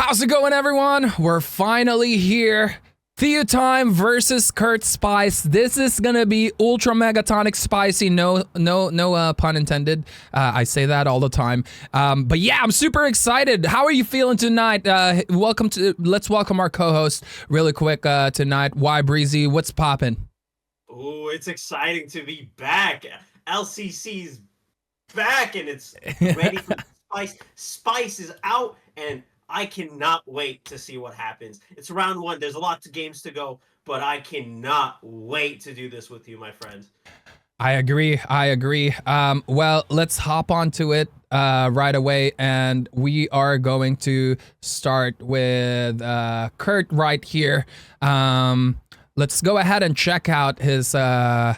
How's it going, everyone? We're finally here. THEOTIME versus Kurt Spice. This is gonna be ultra megatonic spicy. No pun intended. I say that all the time. But yeah, I'm super excited. How are you feeling tonight? Let's welcome our co-host really quick tonight. Why Breezy? What's poppin'? Oh, it's exciting to be back. LCC's back and it's ready for Spice. Spice is out and I cannot wait to see what happens. It's round one. There's a lot of games to go, but I cannot wait to do this with you, my friend. I agree. Well, let's hop onto it right away, and we are going to start with Kurt right here. Let's go ahead and check out his. I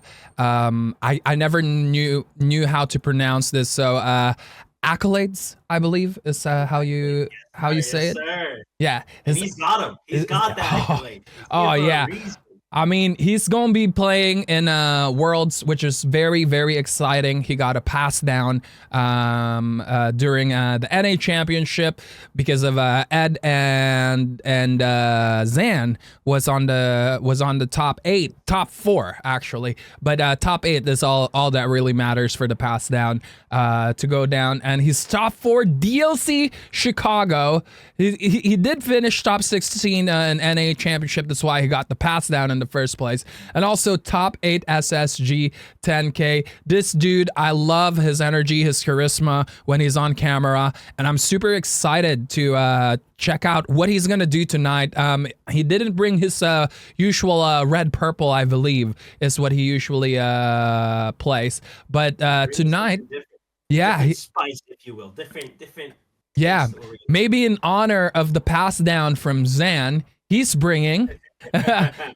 never knew how to pronounce this, so accolades, I believe, is how you say it. Sir. Yeah, he's got him. He's got that accolade. Oh yeah. I mean, he's going to be playing in Worlds, which is very, very exciting. He got a pass down during the NA Championship because of Ed and Zan was on the top four actually, but top 8 is all that really matters for the pass down to go down. And he's top 4 DLC Chicago. He did finish top 16 in NA Championship. That's why he got the pass down in the first place. And also top 8 SSG 10K. This dude, I love his energy, his charisma when he's on camera, and I'm super excited to check out what he's gonna do tonight. He didn't bring his usual red purple, I believe, is what he usually plays. But tonight, different spice, if you will, different. Yeah, maybe in honor of the pass down from Zan, he's bringing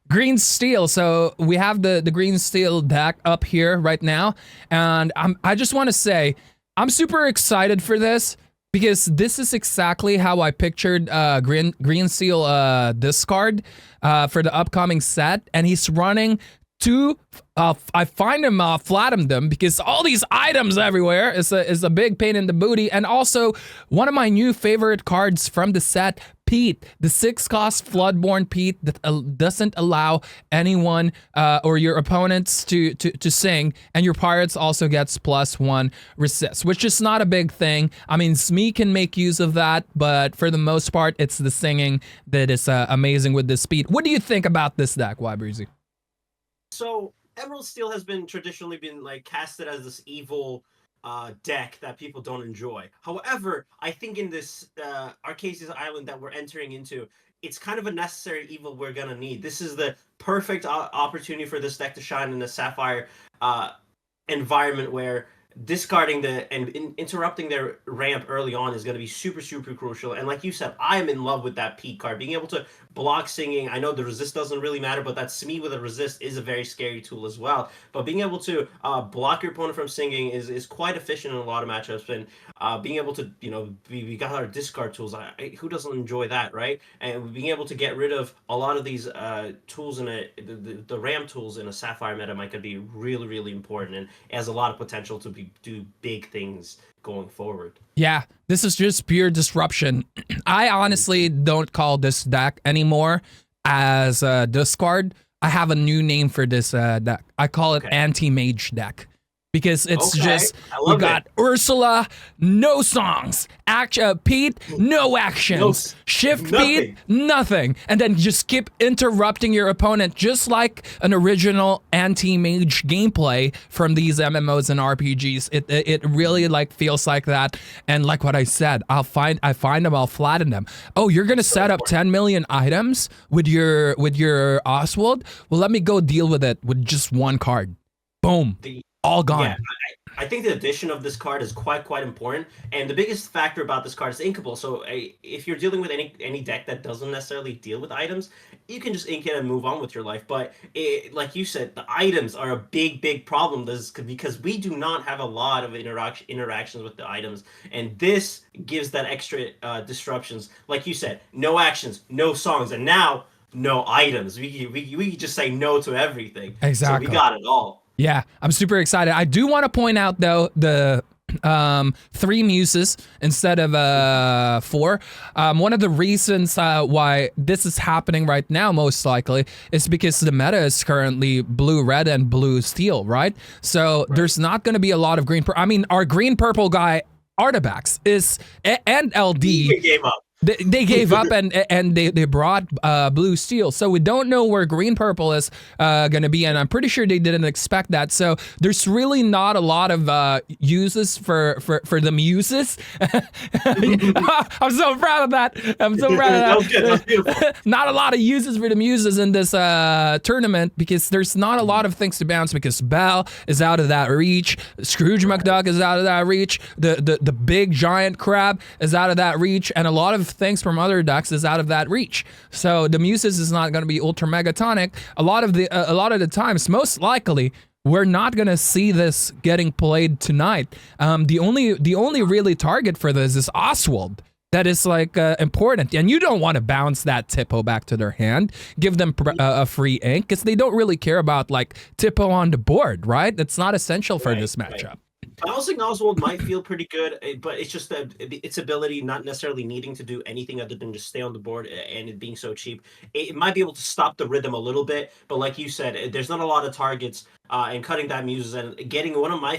green steel. So we have the green steel deck up here right now, and I just want to say I'm super excited for this because this is exactly how I pictured green steel discard for the upcoming set, and he's running two. I find him flattened them because all these items everywhere is a big pain in the booty. And also one of my new favorite cards from the set, Pete, the 6-cost Floodborn Pete that doesn't allow anyone or your opponents to sing, and your pirates also gets +1 resist, which is not a big thing. I mean, Smee can make use of that, but for the most part, it's the singing that is amazing with this speed. What do you think about this deck, Breezy? So Emerald Steel has traditionally been like casted as this evil deck that people don't enjoy. However, I think in this Arcasia's Island that we're entering into, it's kind of a necessary evil we're gonna need. This is the perfect opportunity for this deck to shine in the Sapphire environment where discarding and interrupting their ramp early on is going to be super crucial. And like you said, I am in love with that Pete card, being able to block singing. I know the resist doesn't really matter, but that Smee with a resist is a very scary tool as well. But being able to block your opponent from singing is quite efficient in a lot of matchups. And being able to, we got our discard tools. Who doesn't enjoy that, right? And being able to get rid of a lot of these tools in the ramp tools in a Sapphire meta might be really important, and has a lot of potential to do big things going forward. Yeah, this is just pure disruption. I honestly don't call this deck anymore as a discard. I have a new name for this deck. I call it anti-mage deck. Because it's just, we got Ursula, no songs. Pete, no actions. Shift Pete, nothing. And then just keep interrupting your opponent, just like an original anti-mage gameplay from these MMOs and RPGs. It really feels like that. And like what I said, I find them, I'll flatten them. Oh, you're gonna set up 10 million items with your Oswald? Well, let me go deal with it with just one card. Boom. All gone. Yeah, I think the addition of this card is quite important, and the biggest factor about this card is inkable. So if you're dealing with any deck that doesn't necessarily deal with items, you can just ink it and move on with your life. But like you said, the items are a big problem. Because we do not have a lot of interactions with the items, and this gives that extra disruptions. Like you said, no actions, no songs, and now no items. We just say no to everything. Exactly. So we got it all. Yeah, I'm super excited. I do want to point out though the 3 muses instead of 4. One of the reasons why this is happening right now, most likely, is because the meta is currently blue-red and blue-steel, right? So there's not going to be a lot of green. I mean, our green-purple guy, Artabax, and LD. He gave up. They gave up and they brought blue steel, so we don't know where green purple is gonna be, and I'm pretty sure they didn't expect that. So there's really not a lot of uses for the muses. I'm so proud of that. I'm so proud of that. That was good. That was beautiful. Not a lot of uses for the muses in this tournament because there's not a lot of things to bounce because Bell is out of that reach, Scrooge McDuck is out of that reach, the big giant crab is out of that reach, and a lot of things from other decks is out of that reach. So the muses is not going to be ultra megatonic. A lot of the times, most likely, we're not going to see this getting played tonight. The only really target for this is Oswald. That is like important, and you don't want to bounce that Tippo back to their hand. Give them a free ink because they don't really care about like Tippo on the board, right? That's not essential for this matchup. Right. I also think Oswald might feel pretty good, but it's just that its ability not necessarily needing to do anything other than just stay on the board and it being so cheap. It might be able to stop the rhythm a little bit, but like you said, there's not a lot of targets. And cutting that muses and getting one of my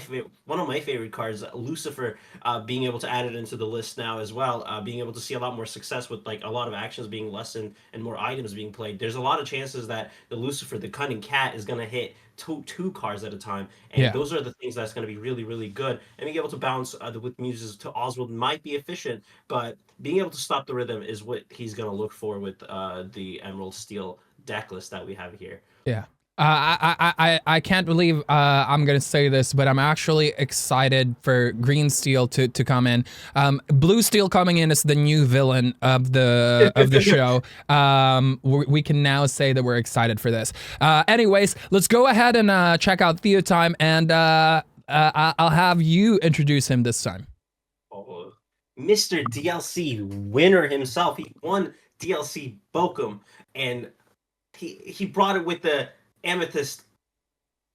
favorite cards, Lucifer, being able to add it into the list now as well, being able to see a lot more success with like a lot of actions being lessened and more items being played. There's a lot of chances that the Lucifer, the Cunning Cat, is going to hit two cards at a time, and those are the things that's going to be really, really good. And being able to bounce with muses to Oswald might be efficient, but being able to stop the rhythm is what he's going to look for with the Emerald Steel deck list that we have here. Yeah. I can't believe I'm gonna say this, but I'm actually excited for Green Steel to come in. Blue Steel coming in is the new villain of the show. We can now say that we're excited for this. Anyways, let's go ahead and check out THEOTIME, and I'll have you introduce him this time. Oh, Mr. DLC winner himself. He won DLC Bokum, and he brought it with the Amethyst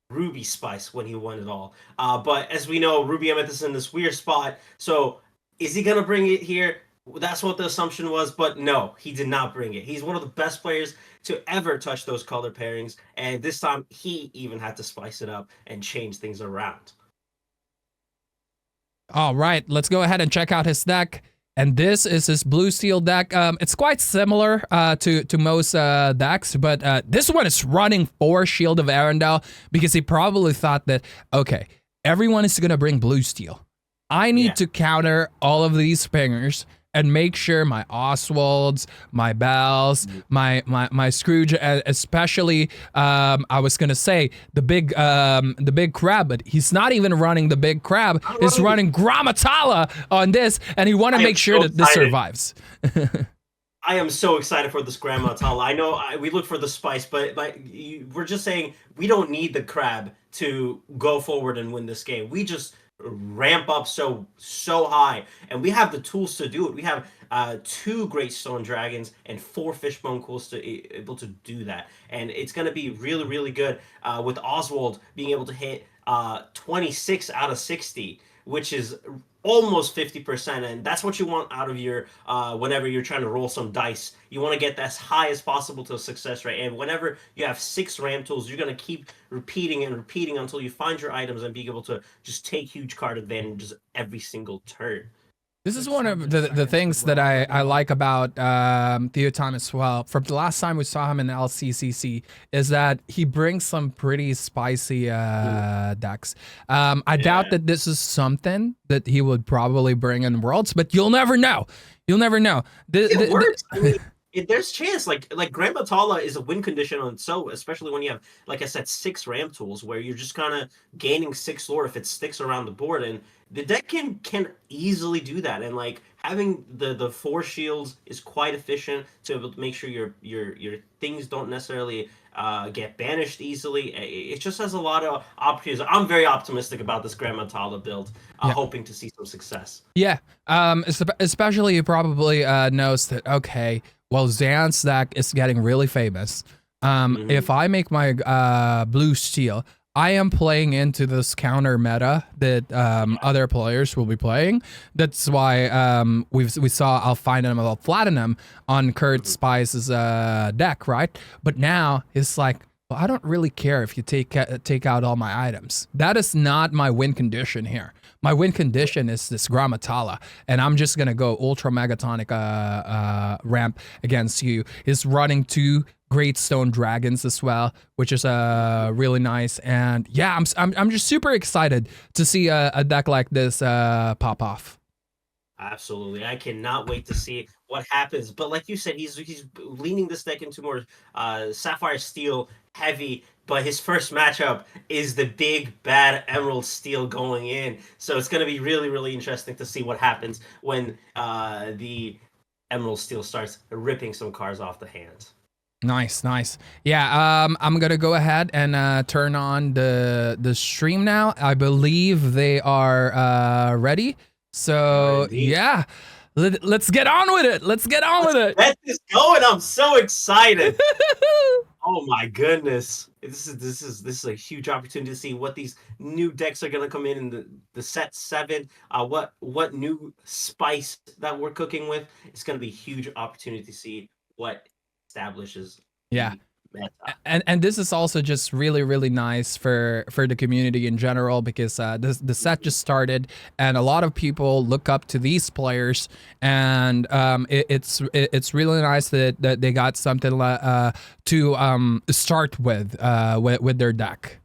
Ruby Spice when he won it all. But as we know, Ruby Amethyst in this weird spot. So is he going to bring it here? That's what the assumption was. But no, he did not bring it. He's one of the best players to ever touch those color pairings. And this time he even had to spice it up and change things around. All right, let's go ahead and check out his deck. And this is his blue steel deck. It's quite similar to most decks, but this one is running 4 Shield of Arendelle because he probably thought that, okay, everyone is going to bring blue steel. I need to counter all of these pingers and make sure my Oswalds, my Bells, my Scrooge, especially I was gonna say the big crab, but he's not even running the big crab. He's running Gramatala on this, and he want to make sure that this survives. I am so excited for this Gramatala. I know we look for the spice, but we're just saying we don't need the crab to go forward and win this game. We just ramp up so high, and we have the tools to do it. We have 2 Great Stone Dragons and 4 Fishbone Cools to able to do that, and it's going to be really, really good with Oswald being able to hit 26 out of 60, which is almost 50%, and that's what you want out of your whenever you're trying to roll some dice. You want to get as high as possible to a success rate, and whenever you have 6 ram tools, you're going to keep repeating and repeating until you find your items and be able to just take huge card advantages every single turn. This is one of the things that I like about THEOTIME as well. From the last time we saw him in LCCC, is that he brings some pretty spicy decks. I doubt that this is something that he would probably bring in Worlds, but you'll never know. You'll never know. It works. I mean, there's chance. Like Gramatala is a win condition on so, especially when you have, like I said, 6 ram tools where you're just kind of gaining 6 lore if it sticks around the board, and the deck can easily do that. And like having the 4 shields is quite efficient to be able to make sure your things don't necessarily get banished easily. It just has a lot of opportunities. I'm very optimistic about this Gramatala build, hoping to see some success. Yeah, especially you probably knows that, okay, well, Zan's deck is getting really famous. If I make my blue steel, I am playing into this counter meta that other players will be playing. That's why we saw Alphinum and Platinum on Kurt Spice's deck, right? But now it's like, well, I don't really care if you take out all my items. That is not my win condition here. My win condition is this Grammatala, and I'm just gonna go Ultra Megatonic ramp against you. He's running 2 Great Stone Dragons as well, which is really nice. And yeah, I'm just super excited to see a deck like this pop off. Absolutely, I cannot wait to see what happens. But like you said, he's leaning this deck into more Sapphire Steel heavy. But his first matchup is the big bad Emerald Steel going in, so it's going to be really, really interesting to see what happens when the Emerald Steel starts ripping some cards off the hands. Nice. Yeah, I'm gonna go ahead and turn on the stream now. I believe they are ready. So yeah, let's get on with it. Let's get Get this going. I'm so excited. Oh my goodness. This is a huge opportunity to see what these new decks are gonna come in the set 7. What new spice that we're cooking with. It's gonna be a huge opportunity to see what establishes. Yeah. And this is also just really nice for the community in general, because the set just started and a lot of people look up to these players, and it's really nice that they got something to start with their deck.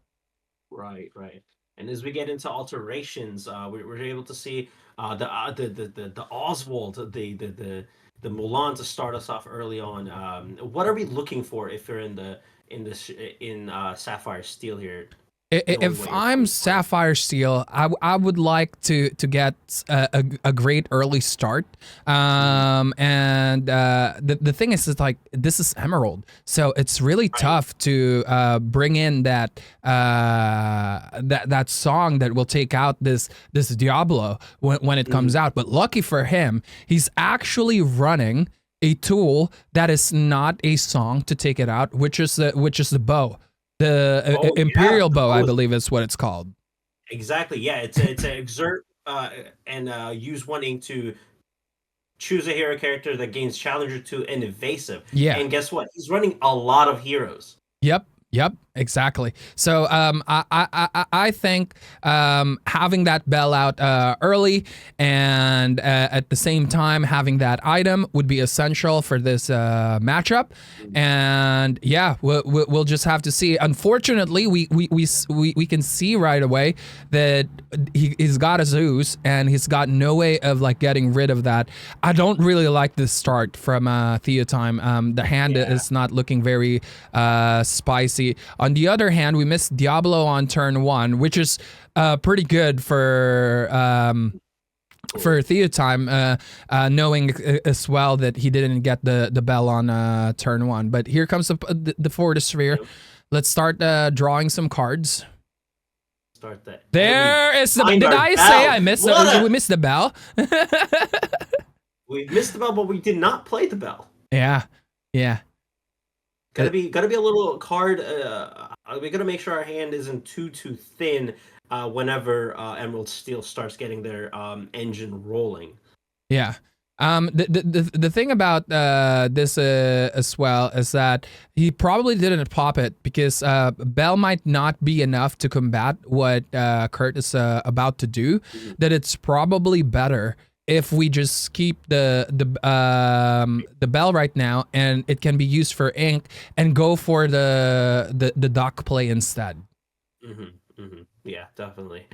Right. And as we get into alterations, we're able to see the Oswald, the Mulan to start us off early on. What are we looking for if you're in Sapphire Steel here? If I'm Sapphire Steel, I would like to get a great early start. And the thing is like, this is Emerald, so it's really tough to bring in that song that will take out this Diablo when it comes out. But lucky for him, he's actually running a tool that is not a song to take it out, which is the bow. The Imperial Bow, I believe is what it's called. Exactly, yeah. It's an exert and use 1 ink to choose a hero character that gains Challenger 2 and Evasive. Yeah. And guess what? He's running a lot of heroes. Yep, exactly. So I think having that bell out early and at the same time having that item would be essential for this matchup. And yeah, we'll just have to see. Unfortunately, we can see right away that he's got a Zeus and he's got no way of like getting rid of that. I don't really like this start from THEOTIME. The hand is not looking very spicy. On the other hand, we missed Diablo on turn 1, which is pretty good for THEOTIME, knowing as well that he didn't get the bell on turn 1. But here comes the Fortis Sphere. Let's start drawing some cards. Start that. There is the. Did I say I missed? We missed the bell. We missed the bell, but we did not play the bell. Yeah. Gotta be a little card. We gotta make sure our hand isn't too thin whenever Emerald Steel starts getting their engine rolling. Yeah. The thing about this as well is that he probably didn't pop it because Bell might not be enough to combat what Kurt is about to do. That it's probably better if we just keep the bell right now, and it can be used for ink, and go for the dock play instead. Yeah, definitely.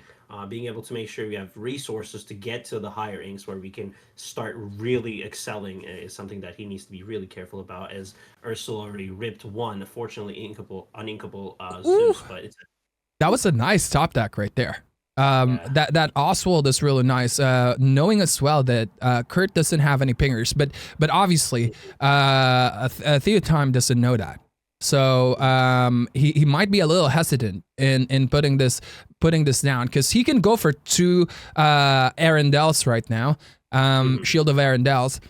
Being able to make sure we have resources to get to the higher inks where we can start really excelling is something that he needs to be really careful about, as Ursula already ripped 1, fortunately uninkable Zeus, but that was a nice top deck right there. That Oswald is really nice, knowing as well that Kurt doesn't have any pingers, but obviously THEOTIME doesn't know that, so he might be a little hesitant in putting this down, because he can go for 2 Arendelles right now, Shield of Arendelles,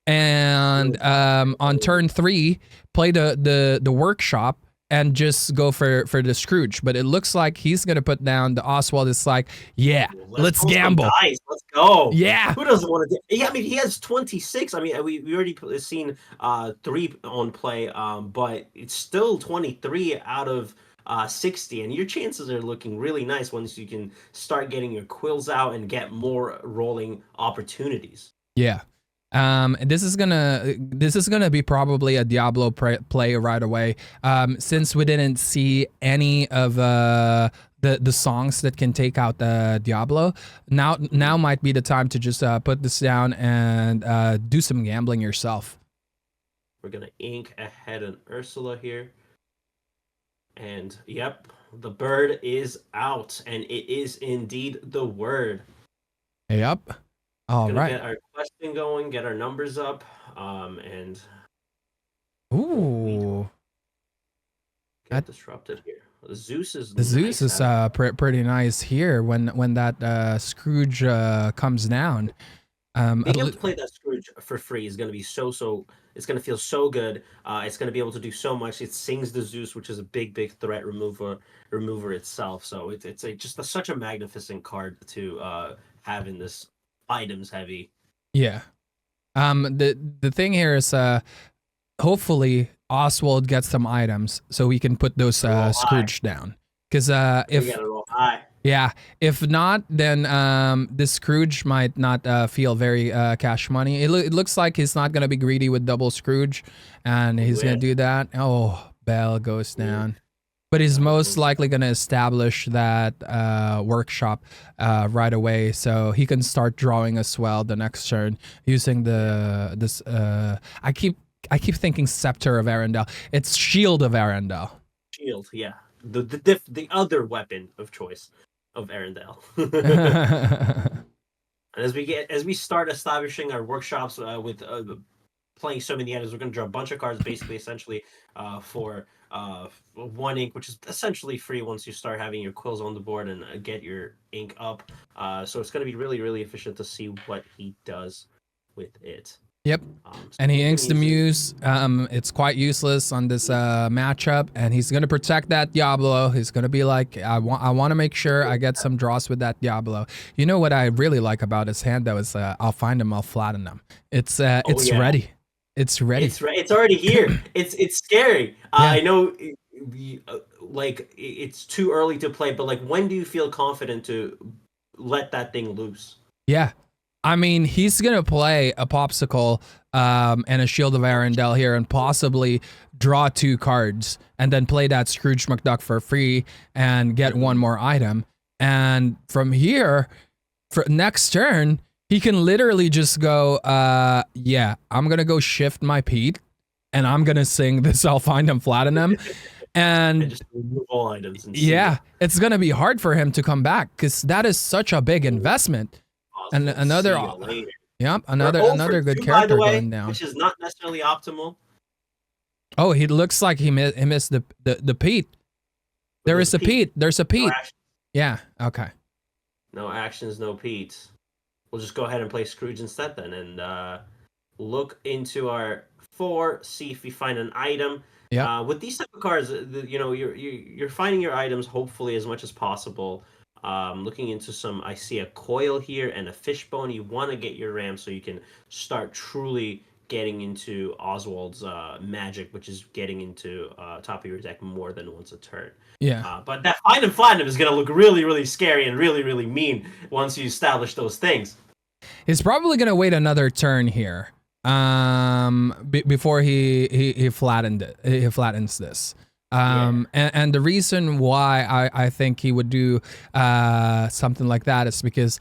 and on turn 3 play the workshop and just go for the Scrooge. But it looks like he's gonna put down the Oswald. It's like, yeah, let's roll some gamble. dice. Let's go. Yeah. Who doesn't want to? Yeah, I mean, he has 26. I mean, we already seen 3 on play, but it's still 23 out of 60, and your chances are looking really nice once you can start getting your quills out and get more rolling opportunities. Yeah. This is gonna be probably a Diablo play right away. Since we didn't see any of the songs that can take out the Diablo, now might be the time to just put this down and do some gambling yourself. We're gonna ink ahead on Ursula here, and yep, the bird is out, and it is indeed the word. Yep. All Gonna right. get our question going, get our numbers up, and ooh, get disrupted here. The Zeus is pretty nice here when that Scrooge comes down. Being able to play that Scrooge for free is going to be so. It's going to feel so good. It's going to be able to do so much. It sings the Zeus, which is a big threat remover itself. So it's just such a magnificent card to have in this items heavy. Yeah. The thing here is hopefully Oswald gets some items so we can put those Scrooge down. Because if not, then this Scrooge might not feel very cash money. It looks like he's not gonna be greedy with double Scrooge, and he's gonna do that. Oh, Bell goes down. But he's most likely going to establish that workshop right away, so he can start drawing as well the next turn using this. I keep thinking Scepter of Arendelle. It's Shield of Arendelle. Shield, yeah, the other weapon of choice of Arendelle. And as we start establishing our workshops with playing so many items, we're going to draw a bunch of cards, basically, essentially, for 1 ink, which is essentially free once you start having your quills on the board and get your ink up. So it's going to be really efficient to see what he does with it. Yep. And he inks the Muse. It's quite useless on this matchup, and he's gonna protect that Diablo. He's gonna be like, I want to make sure I get some draws with that Diablo. You know what I really like about his hand though is I'll find him, I'll flatten him. It's ready. It's ready. It's already here. It's scary. Yeah. I know, it's too early to play, but when do you feel confident to let that thing loose? Yeah. I mean, he's going to play a Popsicle and a Shield of Arendelle here and possibly draw 2 cards and then play that Scrooge McDuck for free and get 1 more item. And from here, for next turn, he can literally just go, yeah, I'm going to go shift my Pete and I'm going to sing this I'll find him, flatten him. And just remove all items. And it's going to be hard for him to come back because that is such a big investment. And another good character going down, which is not necessarily optimal. Oh, he looks like he missed the Pete. There's a Pete. There's a Pete. Yeah. Okay. No actions, no Pete. We'll just go ahead and play Scrooge instead then, and look into our 4, see if we find an item. Yeah. With these type of cards, you're finding your items hopefully as much as possible. Looking into I see a coil here and a fishbone. You want to get your ram so you can start truly getting into Oswald's magic, which is getting into top of your deck more than once a turn. Yeah. But that find and flatten is going to look really scary and really mean once you establish those things. He's probably going to wait another turn here before he flattens this. And the reason why I think he would do something like that is because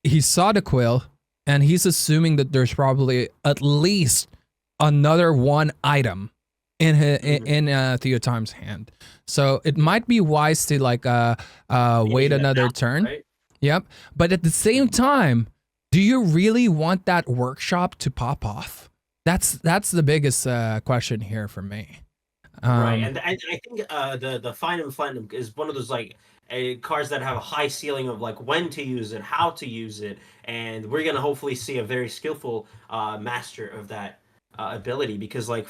he saw the quill and he's assuming that there's probably at least another 1 item in THEOTIME's hand. So it might be wise to wait another turn. Right? Yep. But at the same time, do you really want that workshop to pop off? That's the biggest question here for me. Right, and I think the Find and Flatten is one of those cards that have a high ceiling of when to use it, how to use it, and we're gonna hopefully see a very skillful master of that ability, because like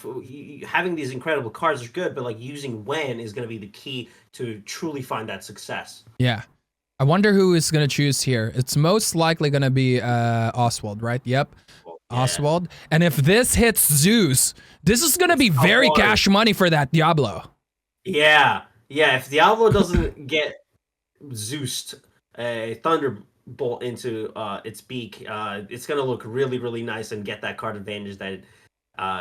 having these incredible cards is good, but like using when is going to be the key to truly find that success. Yeah. I wonder who is going to choose here. It's most likely going to be Oswald, right? Yep. Well, yeah. Oswald. And if this hits Zeus, this is going to be very cash money for that Diablo. Yeah. If Diablo doesn't get Zeused a Thunderbolt into its beak, it's going to look really, really nice and get that card advantage that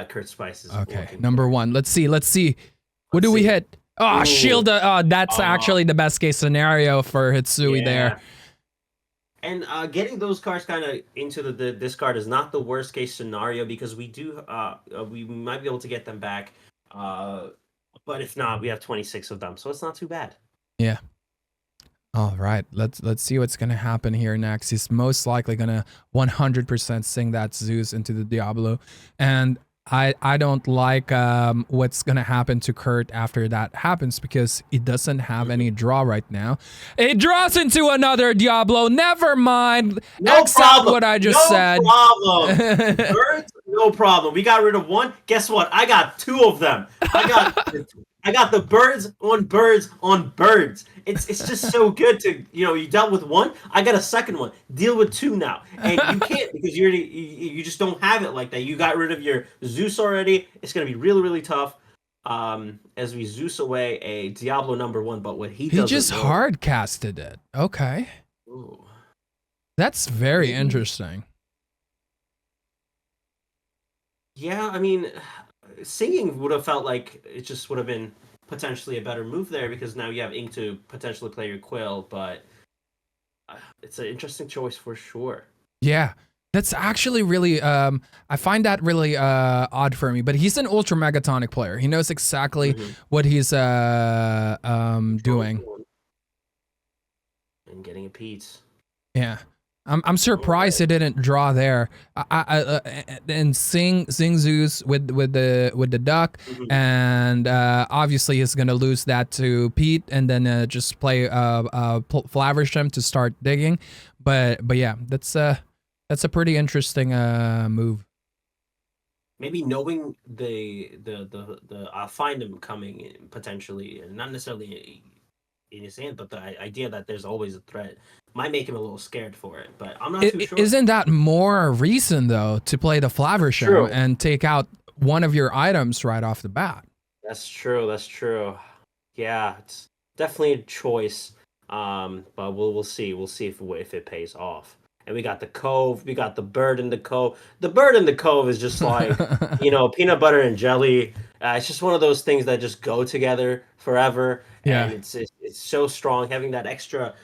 Kurt Spice is okay, number one. Let's see. What do we hit? Oh, ooh. Shield. That's actually the best case scenario for Hitsui there. And getting those cards kind of into the discard is not the worst case scenario, because we might be able to get them back. But if not, we have 26 of them, so it's not too bad. Yeah. All right, let's see what's gonna happen here next. He's most likely gonna 100% sing that Zeus into the Diablo, and I don't like what's gonna happen to Kurt after that happens, because he doesn't have any draw right now. It draws into another Diablo. Never mind. Accept what I just said. No problem. Birds, no problem. We got rid of one. Guess what? I got two of them. I got the birds on birds on birds. It's just so good to, you dealt with one. I got a second one. Deal with two now. And you can't, because you just don't have it like that. You got rid of your Zeus already. It's going to be really, really tough as we Zeus away a Diablo number one. But what he just hard casted it. Okay. Ooh. That's very interesting. Yeah, I mean, singing would have felt like it just would have been potentially a better move there, because now you have ink to potentially play your Quill, but it's an interesting choice for sure. Yeah, that's actually really, I find that really odd for me, but he's an Ultra Megatonic player. He knows exactly what he's doing. And getting a piece. Yeah. I'm surprised it didn't draw there. And sing Zeus with the duck, and obviously he's gonna lose that to Pete, and then just play Flaversham to start digging. But yeah, that's a pretty interesting move. Maybe knowing the find him coming potentially, and not necessarily in his hand, but the idea that there's always a threat might make him a little scared for it, but I'm not too sure. Isn't that more reason, though, to play the Flaversham and take out one of your items right off the bat? That's true. Yeah, it's definitely a choice, but we'll see. We'll see if it pays off. And we got the Cove. We got the Bird in the Cove. The Bird in the Cove is just like, peanut butter and jelly. It's just one of those things that just go together forever. Yeah. And it's so strong. Having that extra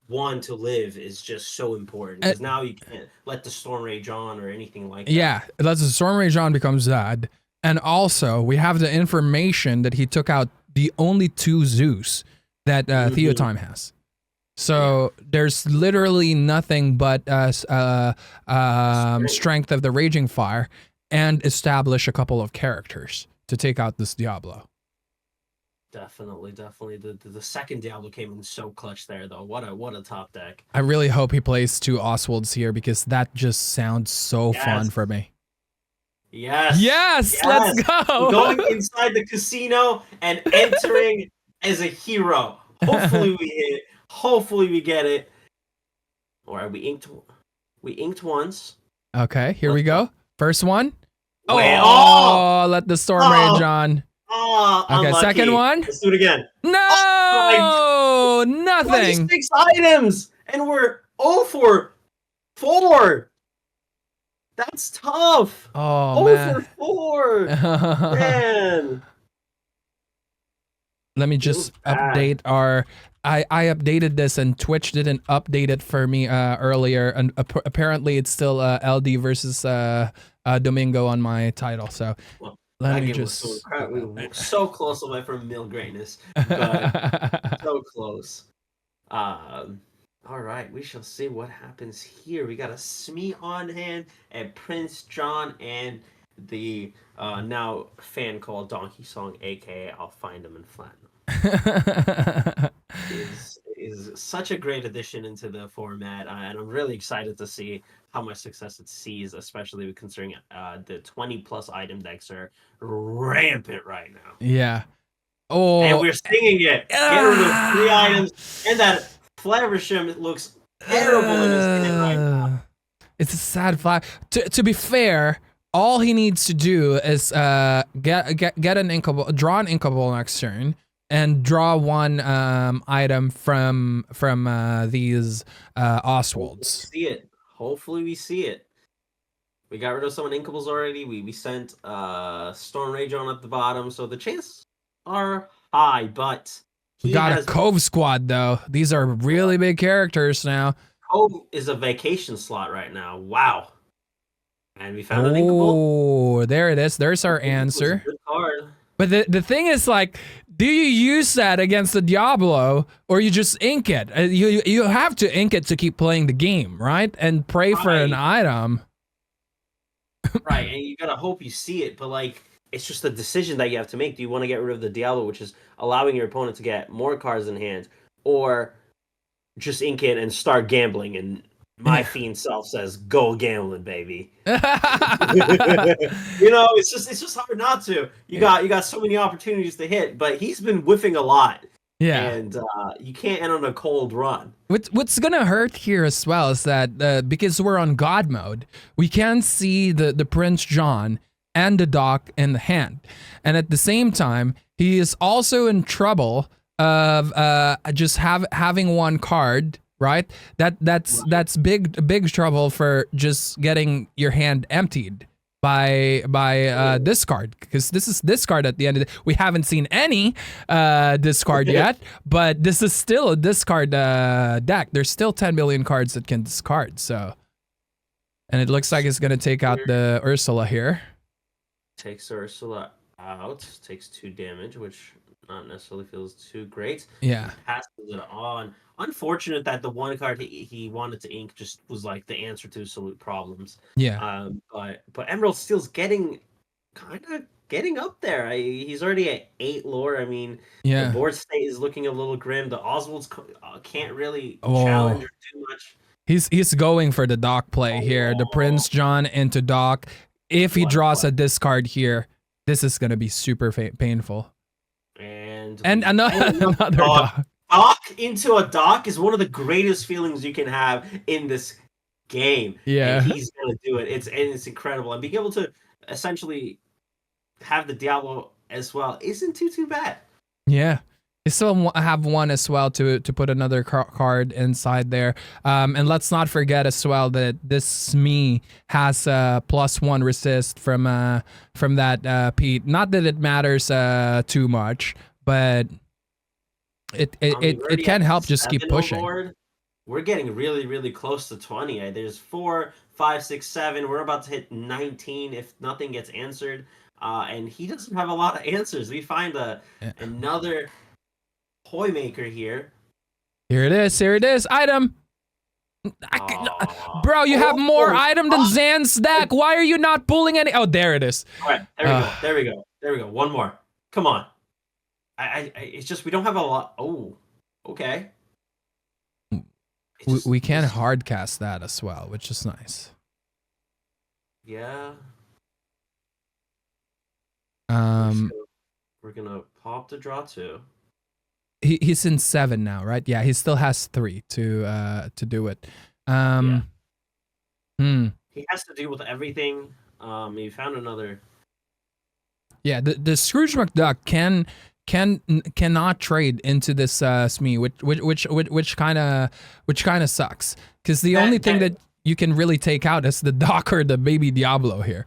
one to live is just so important, because now you can't let the Storm Rage on or anything like that. Yeah, it lets the Storm Rage on become Zed. And also, we have the information that he took out the only two Zeus that THEOTIME has. So there's literally nothing but strength of the Raging Fire, and establish a couple of characters to take out this Diablo. Definitely. The second Diablo came in so clutch there, though. What a top deck. I really hope he plays two Oswalds here, because that just sounds so fun for me. Yes, let's go. Going inside the casino and entering as a hero. Hopefully we hit. Hopefully we get it. All right, we inked once. Okay, here we go. First one. Let the Storm Rage on. Okay, unlucky. Second one. Let's do it again. No, nothing. 26 items, and we're 0 for 4. That's tough. Oh, man. 0 for 4. Man. Let me just update our... I updated this, and Twitch didn't update it for me earlier, and apparently it's still LD versus Domingo on my title, so... Let me just... We were so close away from mill greatness, but so close. All right, we shall see what happens here. We got a Smee on hand, and Prince John, and the now fan called Donkey Song, aka I'll Find Him and Flatten Him. is such a great addition into the format, and I'm really excited to see how much success it sees, especially considering the 20 plus item decks are rampant right now. Yeah. And Oh. we're singing it. Get rid of 3 items, and that Flaversham looks terrible in his hand right now. It's a sad flag. To be fair, all he needs to do is get an inkable, draw an inkable next turn, and draw one item from these Oswalds. See it. Hopefully we see it. We got rid of some inkables already. We sent Storm Rage on at the bottom, so the chances are high, but We got a Cove squad though. These are really big characters now. Cove is a vacation slot right now. Wow. And we found an inkable. Oh, there it is. There's our answer. Good card. But the thing is, like, do you use that against the Diablo, or you just ink it? You have to ink it to keep playing the game, right? And pray for an item. Right, and you gotta hope you see it, but like, it's just a decision that you have to make. Do you want to get rid of the Diablo, which is allowing your opponent to get more cards in hand, or just ink it and start gambling? And my fiend self says, "Go gambling, baby." You know, it's just hard not to. You got so many opportunities to hit, but he's been whiffing a lot. Yeah, and you can't end on a cold run. What's gonna hurt here as well is that because we're on God mode, we can see the Prince John and the Doc in the hand, and at the same time, he is also in trouble of just having one card. Right, that's big trouble for just getting your hand emptied by discard, because this is discard at the end of the we haven't seen any discard yet, but this is still a discard deck. There's still 10 million cards that can discard, so, and it looks like it's gonna take out the Ursula here. Takes Ursula out, takes 2 damage, which not necessarily feels too great. Yeah, passes it on. Unfortunate that the one card he wanted to ink just was like the answer to Salute problems. Yeah. But Emerald Steel's getting up there. He's already at 8 lore. I mean, yeah. The board state is looking a little grim. The Oswalds can't really challenge her too much. He's going for the Doc play here. The Prince John into Doc. If he draws a discard here, this is gonna be super painful. And another Doc. Doc into a Doc is one of the greatest feelings you can have in this game. Yeah, and he's gonna do it. It's incredible, and being able to essentially have the Diablo as well isn't too bad. Yeah, you still have one as well to put another card inside there. And let's not forget as well that this Smee has a +1 resist from that Pete. Not that it matters too much, but it can help just keep pushing. We're getting really close to 20. There's 4, 5, 6, 7. We're about to hit 19 if nothing gets answered. And he doesn't have a lot of answers. We find another toy maker here. Here it is. Item. Bro, you have more item than Zan's deck. Why are you not pulling any? Oh, there it is. All right, there we go. One more. Come on. It's just we don't have a lot. Oh, okay. We can hard cast that as well, which is nice. Yeah. We're gonna pop to draw 2. He's in 7 now, right? Yeah, he still has 3 to do it. He has to deal with everything. He found another. Yeah, the Scrooge McDuck cannot trade into this Smee, which kind of sucks, because the only thing that you can really take out is the Doc or the baby Diablo here.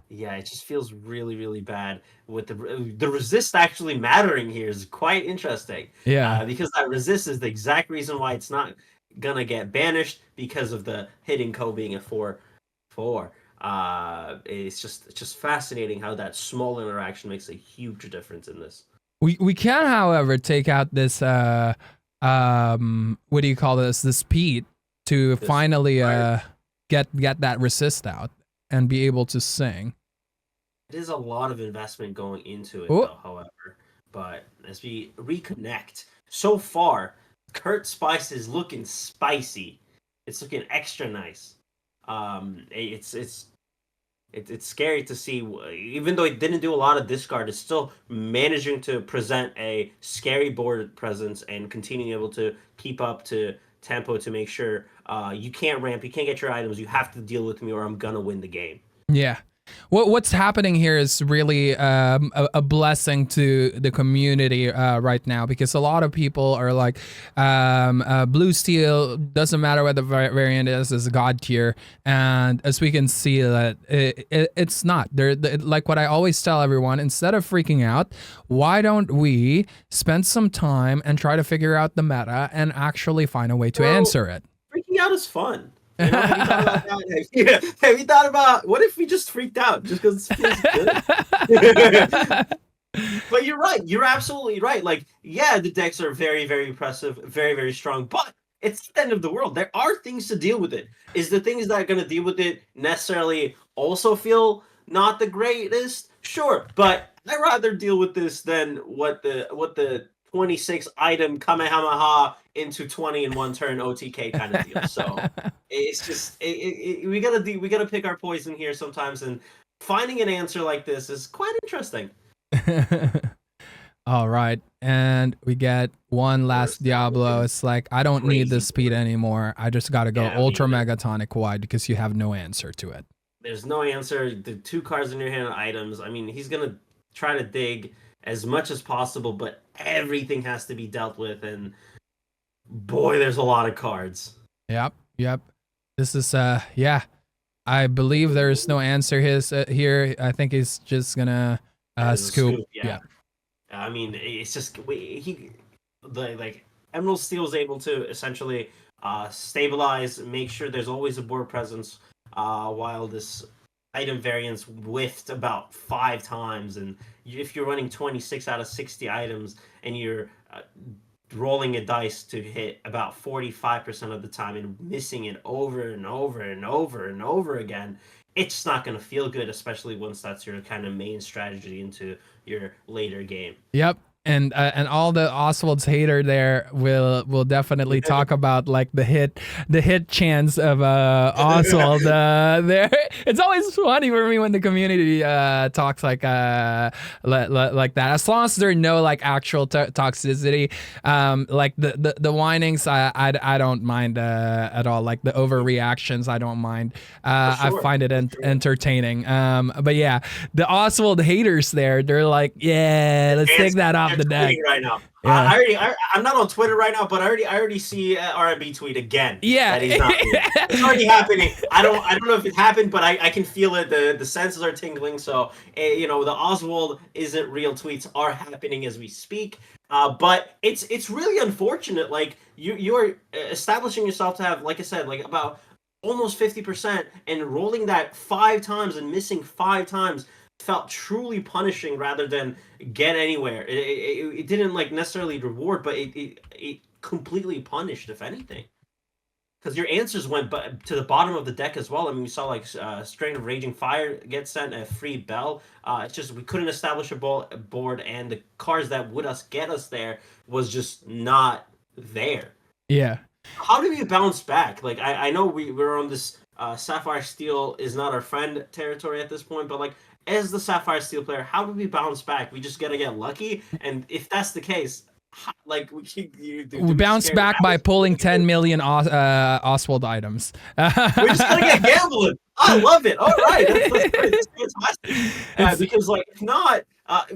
Yeah, it just feels really bad. With the resist actually mattering here is quite interesting. Yeah, because that resist is the exact reason why it's not gonna get banished, because of the hitting code being a 4/4. It's just fascinating how that small interaction makes a huge difference in this. We can, however, take out this what do you call this Pete to finally get that resist out and be able to sing. It is a lot of investment going into it, though, however. But as we reconnect, so far, Kurt Spice is looking spicy. It's looking extra nice. It's scary to see. Even though it didn't do a lot of discard, it's still managing to present a scary board presence and continuing able to keep up to tempo to make sure you can't ramp, you can't get your items, you have to deal with me or I'm gonna win the game. Yeah. What's happening here is really a blessing to the community right now, because a lot of people are like, blue steel doesn't matter what the variant is god tier, and as we can see that it's not. Like what I always tell everyone, instead of freaking out, why don't we spend some time and try to figure out the meta and actually find a way to answer it? Freaking out is fun. You know, have you thought about that? Yeah. Have you thought about what if we just freaked out just because it feels good? But you're right. You're absolutely right. Like, yeah, the decks are very, very impressive, very, very strong, but it's the end of the world. There are things to deal with it. Is the things that are going to deal with it necessarily also feel not the greatest? Sure, but I'd rather deal with this than what the 26 item Kamehameha into 20 in one turn OTK kind of deal. So it's just we gotta pick our poison here sometimes, and finding an answer like this is quite interesting. All right, and we get one last Diablo. It's like, I don't need the speed anymore. I just gotta go ultra megatonic wide because you have no answer to it. There's no answer. The 2 cards in your hand are items. I mean, he's gonna try to dig as much as possible, but everything has to be dealt with, and boy, there's a lot of cards. Yep. This is yeah. I believe there is no answer here. I think he's just gonna scoop. Yeah. I mean, it's just Emerald Steel is able to essentially stabilize, make sure there's always a board presence, while this item variance whiffed about 5 times, and if you're running 26 out of 60 items and you're rolling a dice to hit about 45% of the time and missing it over and over and over and over again, it's not going to feel good, especially once that's your kind of main strategy into your later game. Yep. And all the Oswald's hater there will definitely talk about like the hit chance of Oswald there. It's always funny for me when the community talks like that. As long as there's no like actual toxicity, like the whinings, I don't mind at all. Like the overreactions, I don't mind. Sure. I find it entertaining. But yeah, the Oswald haters there, they're like, yeah, let's take that off the deck right now. Yeah. I'm not on Twitter right now, but I already see RMB tweet again. Yeah, that he's not it's already happening. I don't know if it happened, but I can feel it. The senses are tingling. So the Oswald isn't real tweets are happening as we speak. But it's really unfortunate. Like you are establishing yourself to have, like I said, like about almost 50%, and rolling that 5 times and missing 5 times felt truly punishing rather than get anywhere. It didn't like necessarily reward, but it completely punished, if anything, because your answers went to the bottom of the deck as well. I mean, we saw like Strain of Raging Fire get sent, a free bell. It's just we couldn't establish a board, and the cards that would get us there was just not there. Yeah. How do we bounce back? Like I know we're on this Sapphire Steel is not our friend territory at this point, but like, as the Sapphire Steel player, how do we bounce back? We just gotta get lucky, and if that's the case, like we bounce back by pulling 10 million Oswald items. We're just gonna get gambling. I love it. All right, that's fantastic. Because like if not,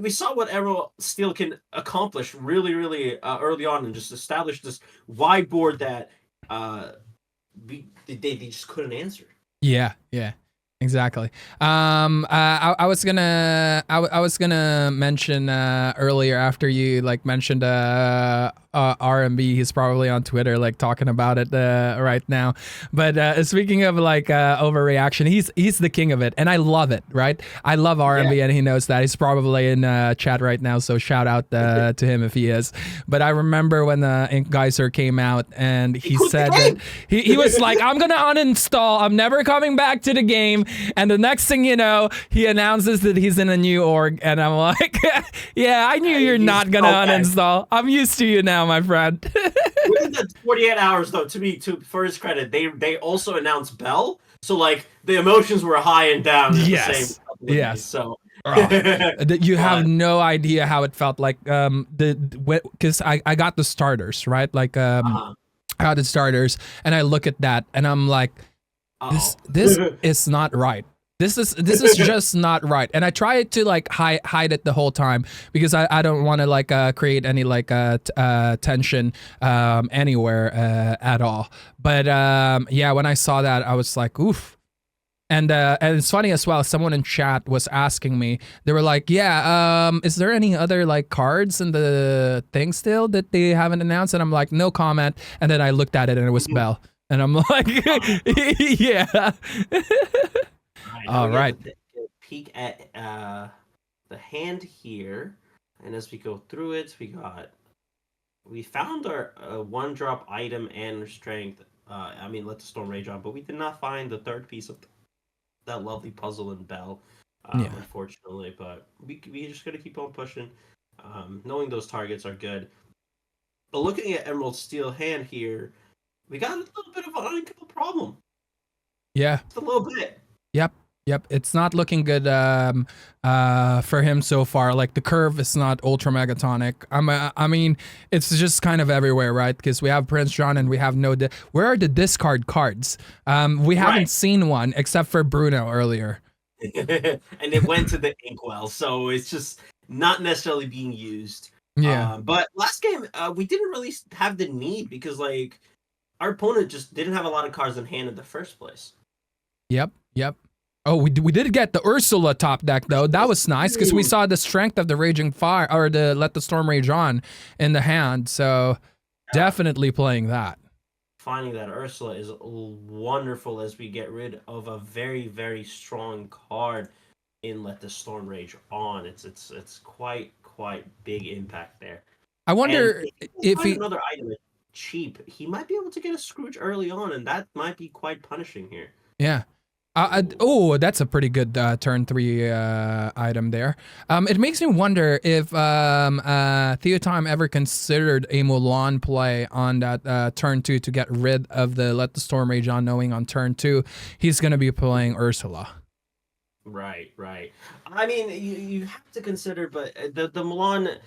we saw what Emerald Steel can accomplish really, really early on, and just establish this wide board that they just couldn't answer. Yeah. Exactly. I was gonna mention earlier, after you like mentioned RMB, he's probably on Twitter like talking about it right now. But speaking of like overreaction, he's the king of it, and I love it. Right? I love RMB, and he knows that. He's probably in chat right now, so shout out to him if he is. But I remember when the Ink Geyser came out, and he said that he was like, "I'm gonna uninstall. I'm never coming back to the game." And the next thing you know, he announces that he's in a new org, and I'm like, yeah, I knew you're not gonna uninstall. I'm used to you now, my friend. With the within the 48 hours, though, for his credit, they also announced Bell, so like the emotions were high and down at the same Yes. couple of Yes. days. So You have But- no idea how it felt like because I got the starters, right? Like uh-huh. I got the starters and I look at that and I'm like, this is not right. This is just not right. And I tried to like hide it the whole time because I don't want to like create any like tension anywhere at all. But yeah, when I saw that, I was like, oof. And it's funny as well. Someone in chat was asking me. They were like, "Yeah, is there any other like cards in the thing still that they haven't announced?" And I'm like, "No comment." And then I looked at it and it was Bell, and I'm like, "Yeah." All right. Peek at the hand here, and as we go through it, we found our one drop item and strength. I mean, let the storm rage on, but we did not find the third piece of that lovely puzzle in Bell, unfortunately. But we just gotta keep on pushing. Knowing those targets are good. But looking at Emerald Steel hand here, we got a little bit of an uncomfortable problem. Yeah. Just a little bit. Yep, it's not looking good for him so far. Like the curve is not ultra megatonic. I mean, it's just kind of everywhere, right? Because we have Prince John and we have where are the discard cards? We haven't seen one except for Bruno earlier. And it went to the inkwell, so it's just not necessarily being used. Yeah. But last game, we didn't really have the need because like our opponent just didn't have a lot of cards in hand in the first place. Yep. Oh, we did get the Ursula top deck though. That was nice because we saw the strength of the Raging Fire or the Let the Storm Rage On in the hand. So definitely playing that. Finding that Ursula is wonderful as we get rid of a very, very strong card in Let the Storm Rage On. It's quite big impact there. I wonder if he another item cheap, he might be able to get a Scrooge early on, and that might be quite punishing here. Yeah. Oh, that's a pretty good turn 3 item there. It makes me wonder if THEOTIME ever considered a Mulan play on that turn 2 to get rid of the Let the Storm Rage On, knowing on turn 2 he's going to be playing Ursula. Right. I mean, you have to consider, but the Mulan,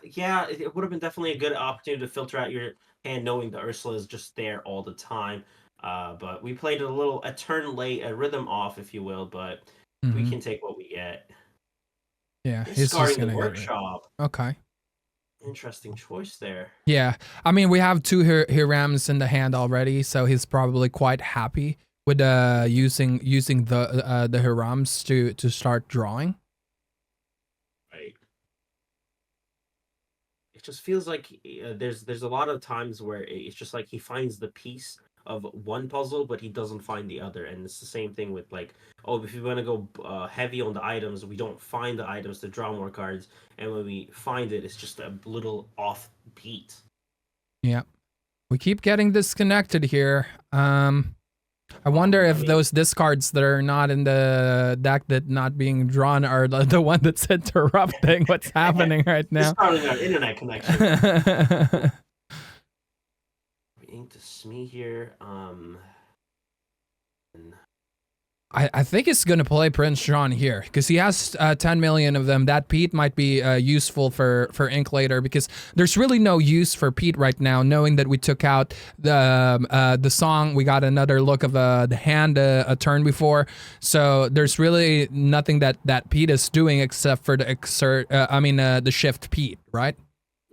yeah, it would have been definitely a good opportunity to filter out your hand knowing the Ursula is just there all the time. But we played a turn late, a rhythm off, if you will, but we can take what we get. Yeah, he's just gonna the workshop. Okay. Interesting choice there. Yeah, I mean, we have 2 Hirams in the hand already, so he's probably quite happy with using the Hirams to start drawing. Right. It just feels like there's a lot of times where it's just like he finds the piece of one puzzle, but he doesn't find the other, and it's the same thing with like, if you want to go heavy on the items, we don't find the items to draw more cards, and when we find it, it's just a little off beat. Yeah, we keep getting disconnected here. I wonder if those discards that are not in the deck that not being drawn are the one that's interrupting what's happening right now. Discarding our internet connection. Ink to Smee here. I think it's gonna play Prince John here because he has 10 million of them. That Pete might be useful for Ink later because there's really no use for Pete right now. Knowing that we took out the song, we got another look of the hand a turn before, so there's really nothing that Pete is doing except for the shift Pete, right?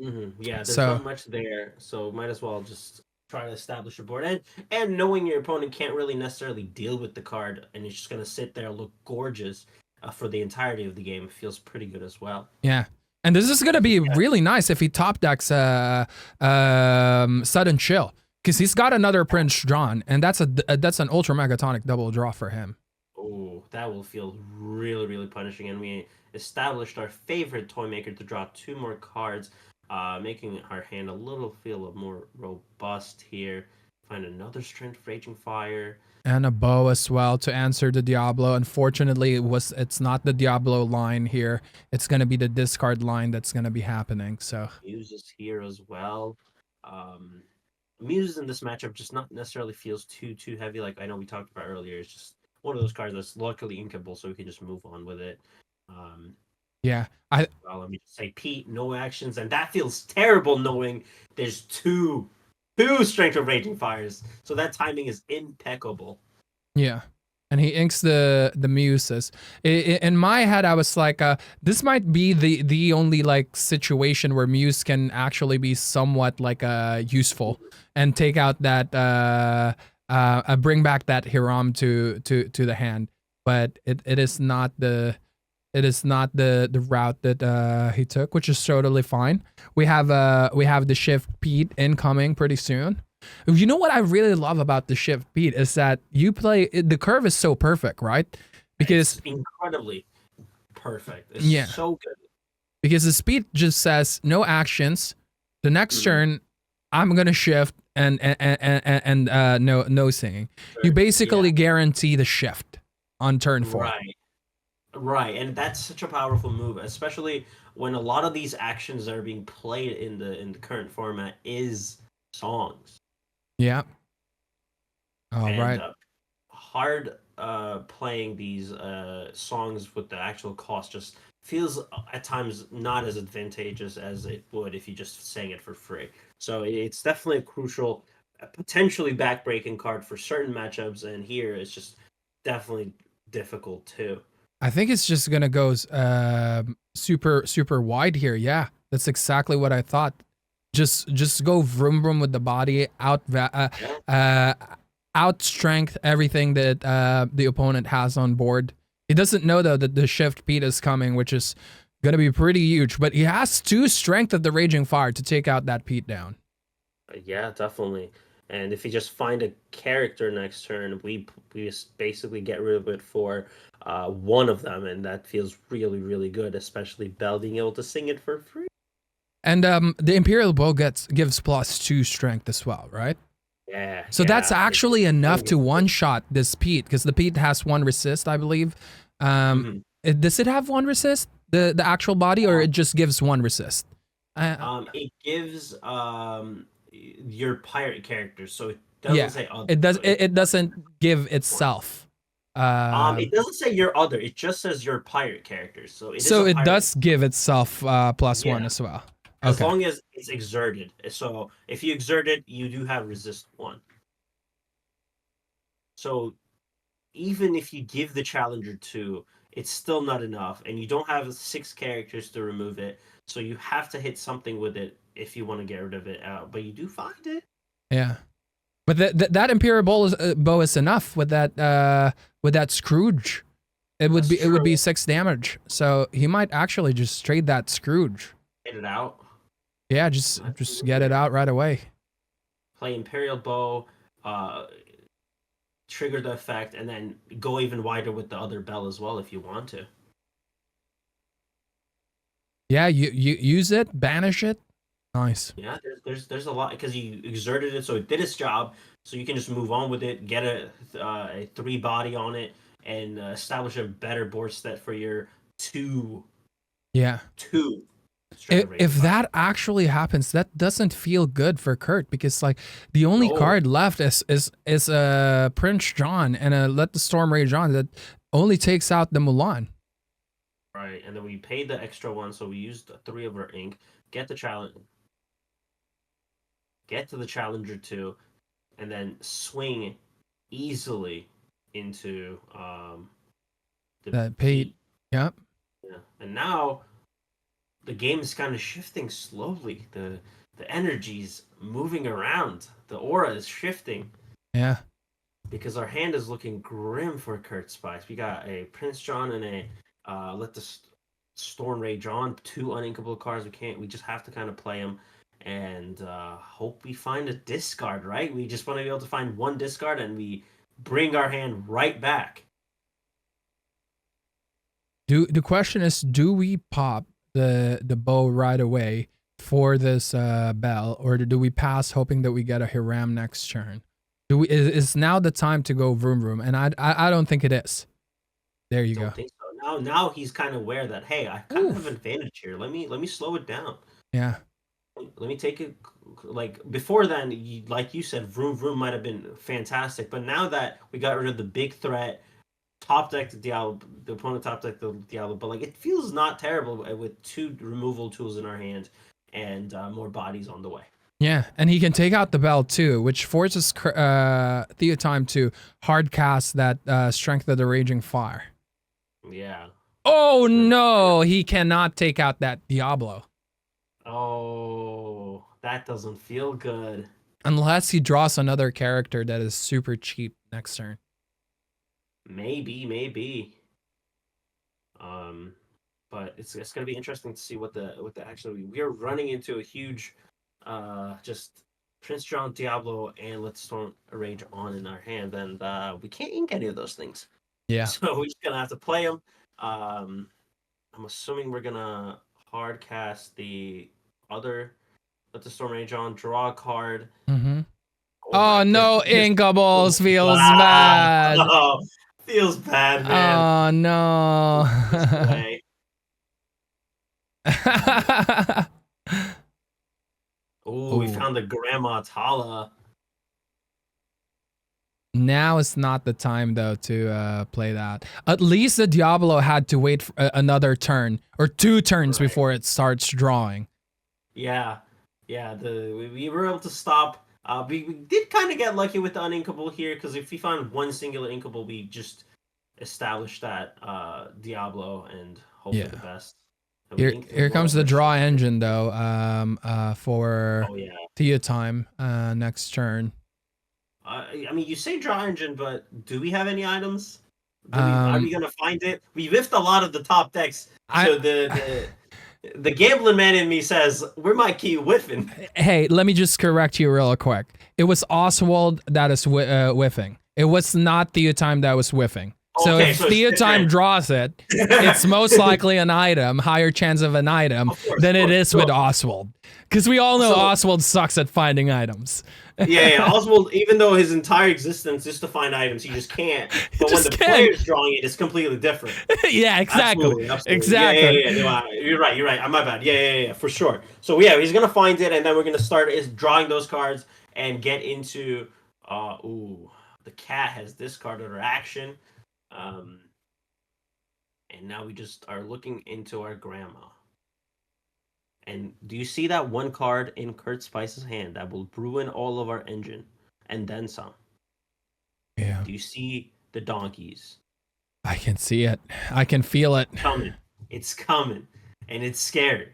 Mm-hmm. Yeah, there's not much there, so might as well just try to establish a board, and knowing your opponent can't really necessarily deal with the card and it's just going to sit there and look gorgeous for the entirety of the game feels pretty good as well. Yeah, and this is going to be really nice if he top decks Sudden Chill because he's got another Prince drawn, and that's an ultra megatonic double draw for him. Oh, that will feel really, really punishing, and we established our favorite toy maker to draw 2 more cards, making our hand feel more robust here. Find another Strength Raging Fire. And a bow as well to answer the Diablo. Unfortunately, it's not the Diablo line here. It's going to be the discard line that's going to be happening. So uses here as well. Um, Muse in this matchup just not necessarily feels too heavy. Like I know we talked about earlier, it's just one of those cards that's luckily inkable, so we can just move on with it. Um, Yeah, well, let me just say, Pete, no actions, and that feels terrible knowing there's two Strength of Raging Fires, so that timing is impeccable. yeah. And he inks the muses. In my head, I was like, this might be the only like situation where muse can actually be somewhat like useful and take out that bring back that Hiram to the hand. But it is not the route that he took, which is totally fine. We have the shift Pete incoming pretty soon. You know what I really love about the shift Pete is that you play the curve is so perfect, right? Because it's incredibly perfect. It's yeah, so good. because the speed just says no actions. The next turn, I'm gonna shift and no singing. You basically guarantee the shift on turn 4. Right, and that's such a powerful move, especially when a lot of these actions that are being played in the current format is songs. Yeah. All And right. hard playing these songs with the actual cost just feels at times not as advantageous as it would if you just sang it for free. So it's definitely a crucial, potentially backbreaking card for certain matchups, and here it's just definitely difficult too. I think it's just gonna go super wide here. Yeah, that's exactly what I thought. Just go vroom vroom with the body, out strength everything that the opponent has on board. He doesn't know though that the shift Pete is coming, which is gonna be pretty huge. But he has 2 strength of the Raging Fire to take out that Pete down. Yeah, definitely. And if you just find a character next turn, we just basically get rid of it for one of them, and that feels really good. Especially Bell being able to sing it for free. And the Imperial Bow gives +2 strength as well, right? Yeah. So that's actually enough to one-shot this Pete, because the Pete has 1 resist, I believe. Does it have 1 resist, the actual body, or it just gives 1 resist? It gives your pirate characters, so it doesn't Yeah, say other. it does. It doesn't give itself. It doesn't say your other. It just says your pirate characters. So it does give itself +1 as well. As long as it's exerted. So if you exert it, you do have resist 1. So even if you give the challenger 2, it's still not enough, and you don't have 6 characters to remove it. So you have to hit something with it if you want to get rid of it. But you do find it. Yeah, but that Imperial bow is enough with that Scrooge. It would be 6 damage. So he might actually just trade that Scrooge. Get it out. Yeah, just get it out right away. Play Imperial Bow, trigger the effect, and then go even wider with the other bell as well if you want to. Yeah, you use it, banish it. Nice. Yeah, there's a lot because you exerted it, so it did its job. So you can just move on with it, get a 3 body on it, and establish a better board set for your 2. Yeah. 2. If that actually happens, that doesn't feel good for Kurt, because like the only card left is Prince John and Let the Storm Rage On that only takes out the Mulan. Right, and then we paid the extra 1, so we used 3 of our ink. Get to the challenger 2, and then swing easily into the Pete. Yep. Yeah, and now the game is kind of shifting slowly. The energy's moving around. The aura is shifting. Yeah. Because our hand is looking grim for Kurt Spice. We got a Prince John and a Let the Storm Rage On. 2 uninkable cards. We just have to kind of play them and hope we find a discard, right? We just want to be able to find 1 discard and we bring our hand right back. The question is, do we pop the bow right away for this bell, or do we pass hoping that we get a Hiram next turn? Is now the time to go vroom vroom? And I don't think it is. There you go. Think so. Now he's kind of aware that, hey, I kind of have an advantage here. Let me slow it down. Yeah. Let me take it like before then, like you said, Vroom Vroom might have been fantastic, but now that we got rid of the big threat, top deck the Diablo, the opponent top deck the Diablo, but like it feels not terrible with 2 removal tools in our hand and more bodies on the way. Yeah, and he can take out the bell too, which forces THEOTIME to hard cast that Strength of the Raging Fire. Yeah. Oh no, he cannot take out that Diablo. Oh, that doesn't feel good. Unless he draws another character that is super cheap next turn. Maybe. But it's gonna be interesting to see what the actually we are running into a huge just Prince John Diablo and Let's Storm Rage on in our hand, and we can't ink any of those things. Yeah. So we're just gonna have to play them. I'm assuming we're gonna hard cast the other Let the Storm Rage on, draw a card. Mm-hmm. Oh no, Inkables feels wow. bad. Oh, feels bad, man. Oh no. Oh, we found the Grandma Tala. Now is not the time though to play that. At least the Diablo had to wait for another turn or 2 turns before it starts drawing. Yeah. We were able to stop. We did kind of get lucky with the uninkable here, because if we found one singular inkable, we just established that Diablo and hope for the best. Here comes the draw engine though, for THEOTIME next turn. I mean, you say draw engine, but do we have any items? Are we gonna find it? We whiffed a lot of the top decks, so the gambling man in me says we might keep whiffing. Hey, let me just correct you real quick. It was Oswald that is whiffing. It was not THEOTIME that was whiffing. So if THEOTIME draws it, it's most likely an item, higher chance of an item than it is with Oswald. Because we all know Oswald sucks at finding items. Yeah, Oswald, even though his entire existence is to find items, he just can't. But when the player's drawing it, it's completely different. Yeah, exactly. Absolutely. Exactly. Yeah. You're right. My bad. Yeah, for sure. So yeah, he's gonna find it, and then we're gonna start drawing those cards and get into the cat has discarded her action. And now we just are looking into our grandma. And do you see that one card in Kurt Spice's hand that will ruin all of our engine and then some? Yeah. Do you see the donkeys? I can see it. I can feel it. It's coming. And it's scary.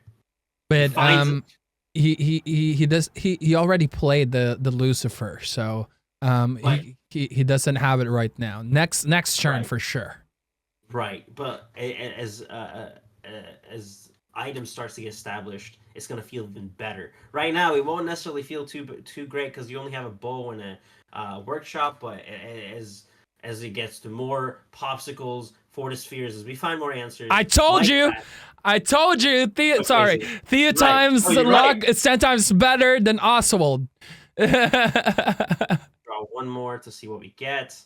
But he already played the Lucifer, so he doesn't have it right now. Next turn for sure. Right, but as item starts to get established, it's gonna feel even better. Right now, it won't necessarily feel too great because you only have a bow and a workshop. But as it gets to more popsicles, fortispheres, as we find more answers. I told you. THEOTIME's luck is 10 times better than Oswald. Draw one more to see what we get.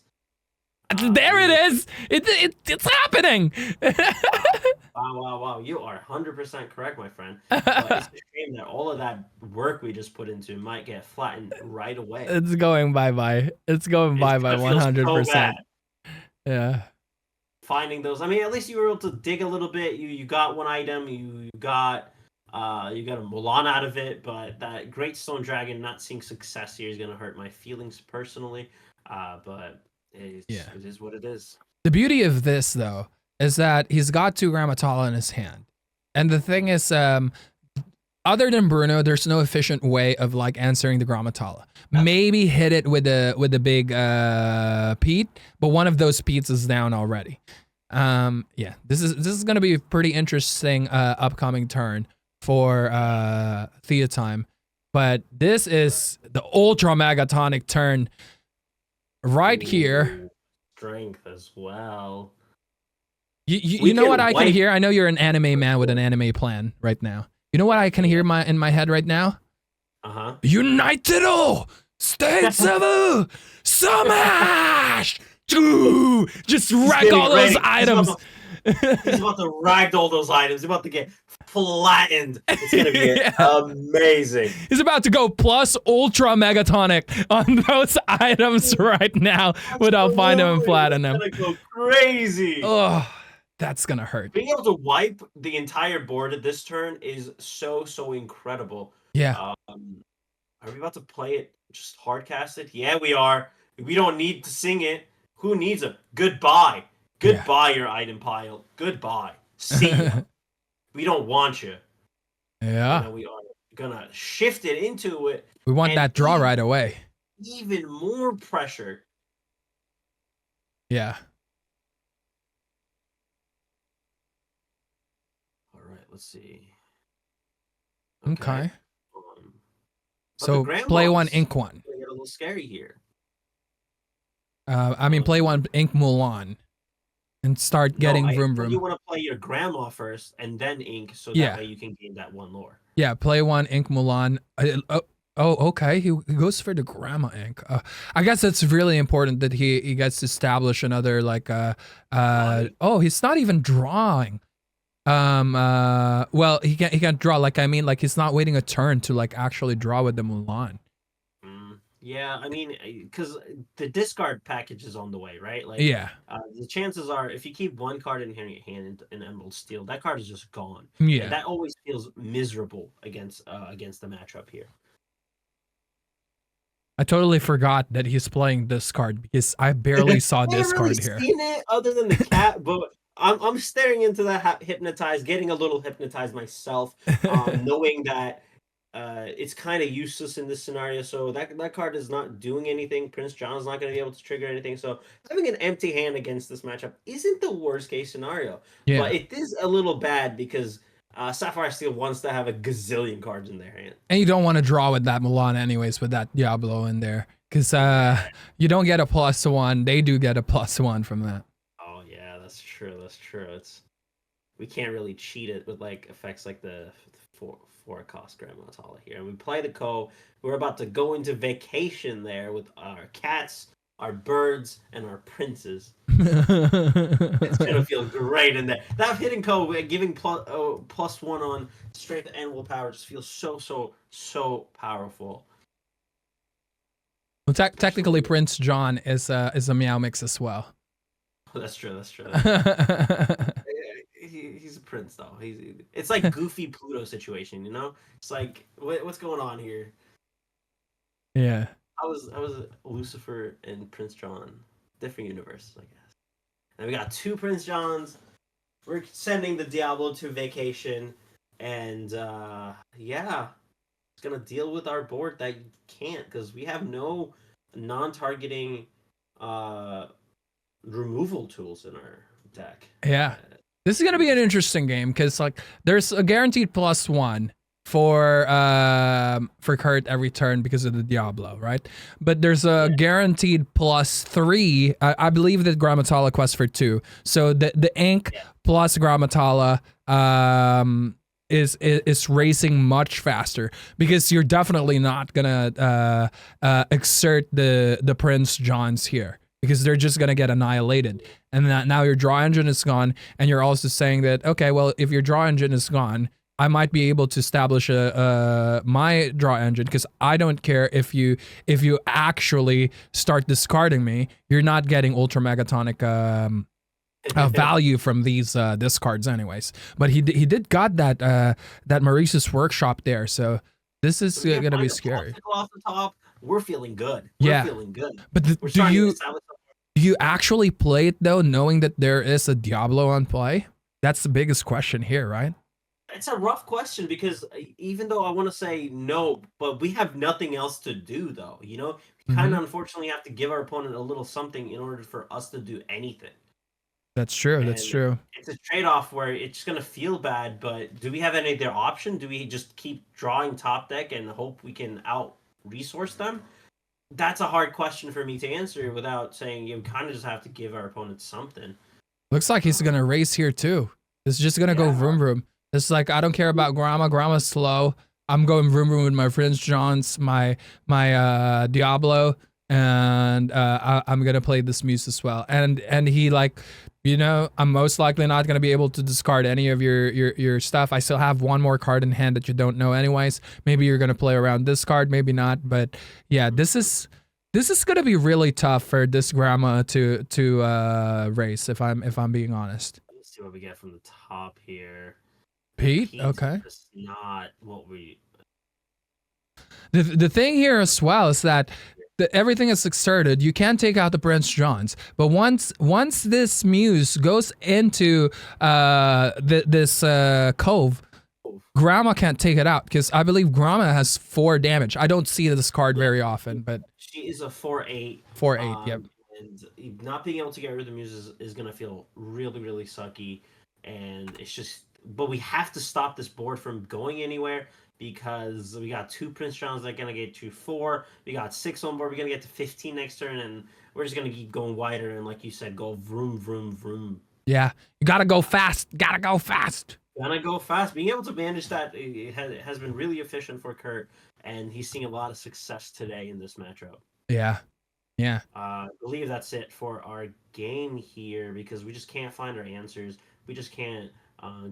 There it is. It's happening. Wow. You are 100% correct, my friend. But it's a shame that all of that work we just put into might get flattened right away. It's going bye-bye. It's going bye-bye 100%. Yeah. Finding those. I mean, at least you were able to dig a little bit. You got one item. You got a Mulan out of it. But that Great Stone Dragon not seeing success here is going to hurt my feelings personally. But it is what it is. The beauty of this, though, is that he's got 2 Grammatala in his hand. And the thing is, other than Bruno, there's no efficient way of like answering the Grammatala. Maybe hit it with a big Pete, but one of those Petes is down already. This is gonna be a pretty interesting upcoming turn for THEOTIME. But this is the ultra megatonic turn right here. Strength as well. You know what I can hear? I know you're an anime man with an anime plan right now. You know what I can hear in my head right now? United all states of smash! Just wreck all those items. He's about to ragdoll those items. He's about to get flattened. It's gonna be amazing. He's about to go plus ultra megatonic on those items right now without finding him and flattening them. It's gonna go crazy. Oh, that's gonna hurt. Being able to wipe the entire board at this turn is so incredible. Yeah. Are we about to play it just hardcasted? Yeah, we are. We don't need to sing it. Who needs it? Goodbye. Goodbye, your item pile. Goodbye. See ya. We don't want you. Yeah. We are gonna shift it into it. We want that draw right away. Even more pressure. Yeah. All right, let's see. Okay. So play one, ink one. Get a little scary here. I mean, play one, ink Mulan, and start getting vroom vroom. You want to play your grandma first, and then ink, so that way you can gain that one lore. Yeah, play one, ink Mulan. Okay. He goes for the grandma ink. I guess it's really important that he gets to establish another like. Oh, he's not even drawing. Well, he can't draw. Like I mean, like he's not waiting a turn to like actually draw with the Mulan. Yeah, I mean, because the discard package is on the way, right? Like, the chances are, if you keep one card in here in your hand in Emerald Steel, that card is just gone. Yeah, and that always feels miserable against the matchup here. I totally forgot that he's playing this card because I barely saw this card here. Seen it other than the cat, but I'm staring into that hypnotized, getting a little hypnotized myself, knowing that. It's kind of useless in this scenario, so that card is not doing anything. Prince John's not going to be able to trigger anything, so having an empty hand against this matchup isn't the worst case scenario. Yeah. But it is a little bad because Sapphire Steel wants to have a gazillion cards in their hand. And you don't want to draw with that Mulan anyways, with that Diablo in there, because you don't get a +1. They do get a +1 from that. Oh yeah, that's true. We can't really cheat it with like effects like the four cost Grandma Tala here. And we play the Ko. We're about to go into vacation there with our cats, our birds, and our princes. It's gonna feel great in there. That hidden Ko giving +1 on strength and willpower just feels so powerful. Well, technically, Prince John is a Meow mix as well. Oh, that's true. He's a prince though. It's like Goofy Pluto situation, you know? It's like what's going on here? Yeah. I was Lucifer and Prince John, different universes, I guess. And we got 2 Prince Johns. We're sending the Diablo to vacation, and it's gonna deal with our board that can't because we have no non-targeting removal tools in our deck. Yeah. This is gonna be an interesting game because like there's a guaranteed +1 for Kurt every turn because of the Diablo, right? But there's a guaranteed +3. I believe that Grammatala quests for 2. So the ink plus Grammatala is racing much faster because you're definitely not gonna exert the Prince Johns here, because they're just going to get annihilated. And now your draw engine is gone, and you're also saying that, okay, well, if your draw engine is gone, I might be able to establish my draw engine, because I don't care if you actually start discarding me, you're not getting Ultra Megatonic value from these discards anyways. But he did got that Maurice's Workshop there, so this is going to be scary. Off the top. We're feeling good. We're feeling good. But do you actually play it though, knowing that there is a Diablo on play? That's the biggest question here, right? It's a rough question because even though I want to say no, but we have nothing else to do though. You know, we kind of unfortunately have to give our opponent a little something in order for us to do anything. That's true. That's true. It's a trade-off where it's going to feel bad, but do we have any other option? Do we just keep drawing top deck and hope we can out-resource them? That's a hard question for me to answer without saying you kind of just have to give our opponent something. Looks like he's going to race here too. It's just going to go vroom vroom. It's like, I don't care about Grandma. Grandma's slow. I'm going vroom vroom with my Prince Johns, my Diablo. and I'm gonna play this muse as well. And he like, I'm most likely not gonna be able to discard any of your stuff. I still have one more card in hand that you don't know anyways. Maybe you're gonna play around this card, maybe not. But yeah, this is gonna be really tough for this grandma to race. If I'm being honest. Let's see what we get from the top here. Pete, okay. Is not what we. The thing here as well is that everything is exerted. You can take out the Prince Johns, but once this muse goes into this cove, Grandma can't take it out because I believe Grandma has 4 damage. I don't see this card very often, but she is a 4/8. 4/8, yep. And not being able to get rid of the muse is gonna feel really, really sucky. And it's just, but we have to stop this board from going anywhere, because we got 2 Prince Johns that are gonna get to 4. We got 6 on board. We're gonna get to 15 next turn, and we're just gonna keep going wider. And like you said, go vroom, vroom, vroom. Yeah, you gotta go fast. Gotta go fast. Gotta go fast. Being able to manage that has been really efficient for Kurt, and he's seeing a lot of success today in this matchup. Yeah. Yeah. I believe that's it for our game here, because we just can't find our answers. We just can't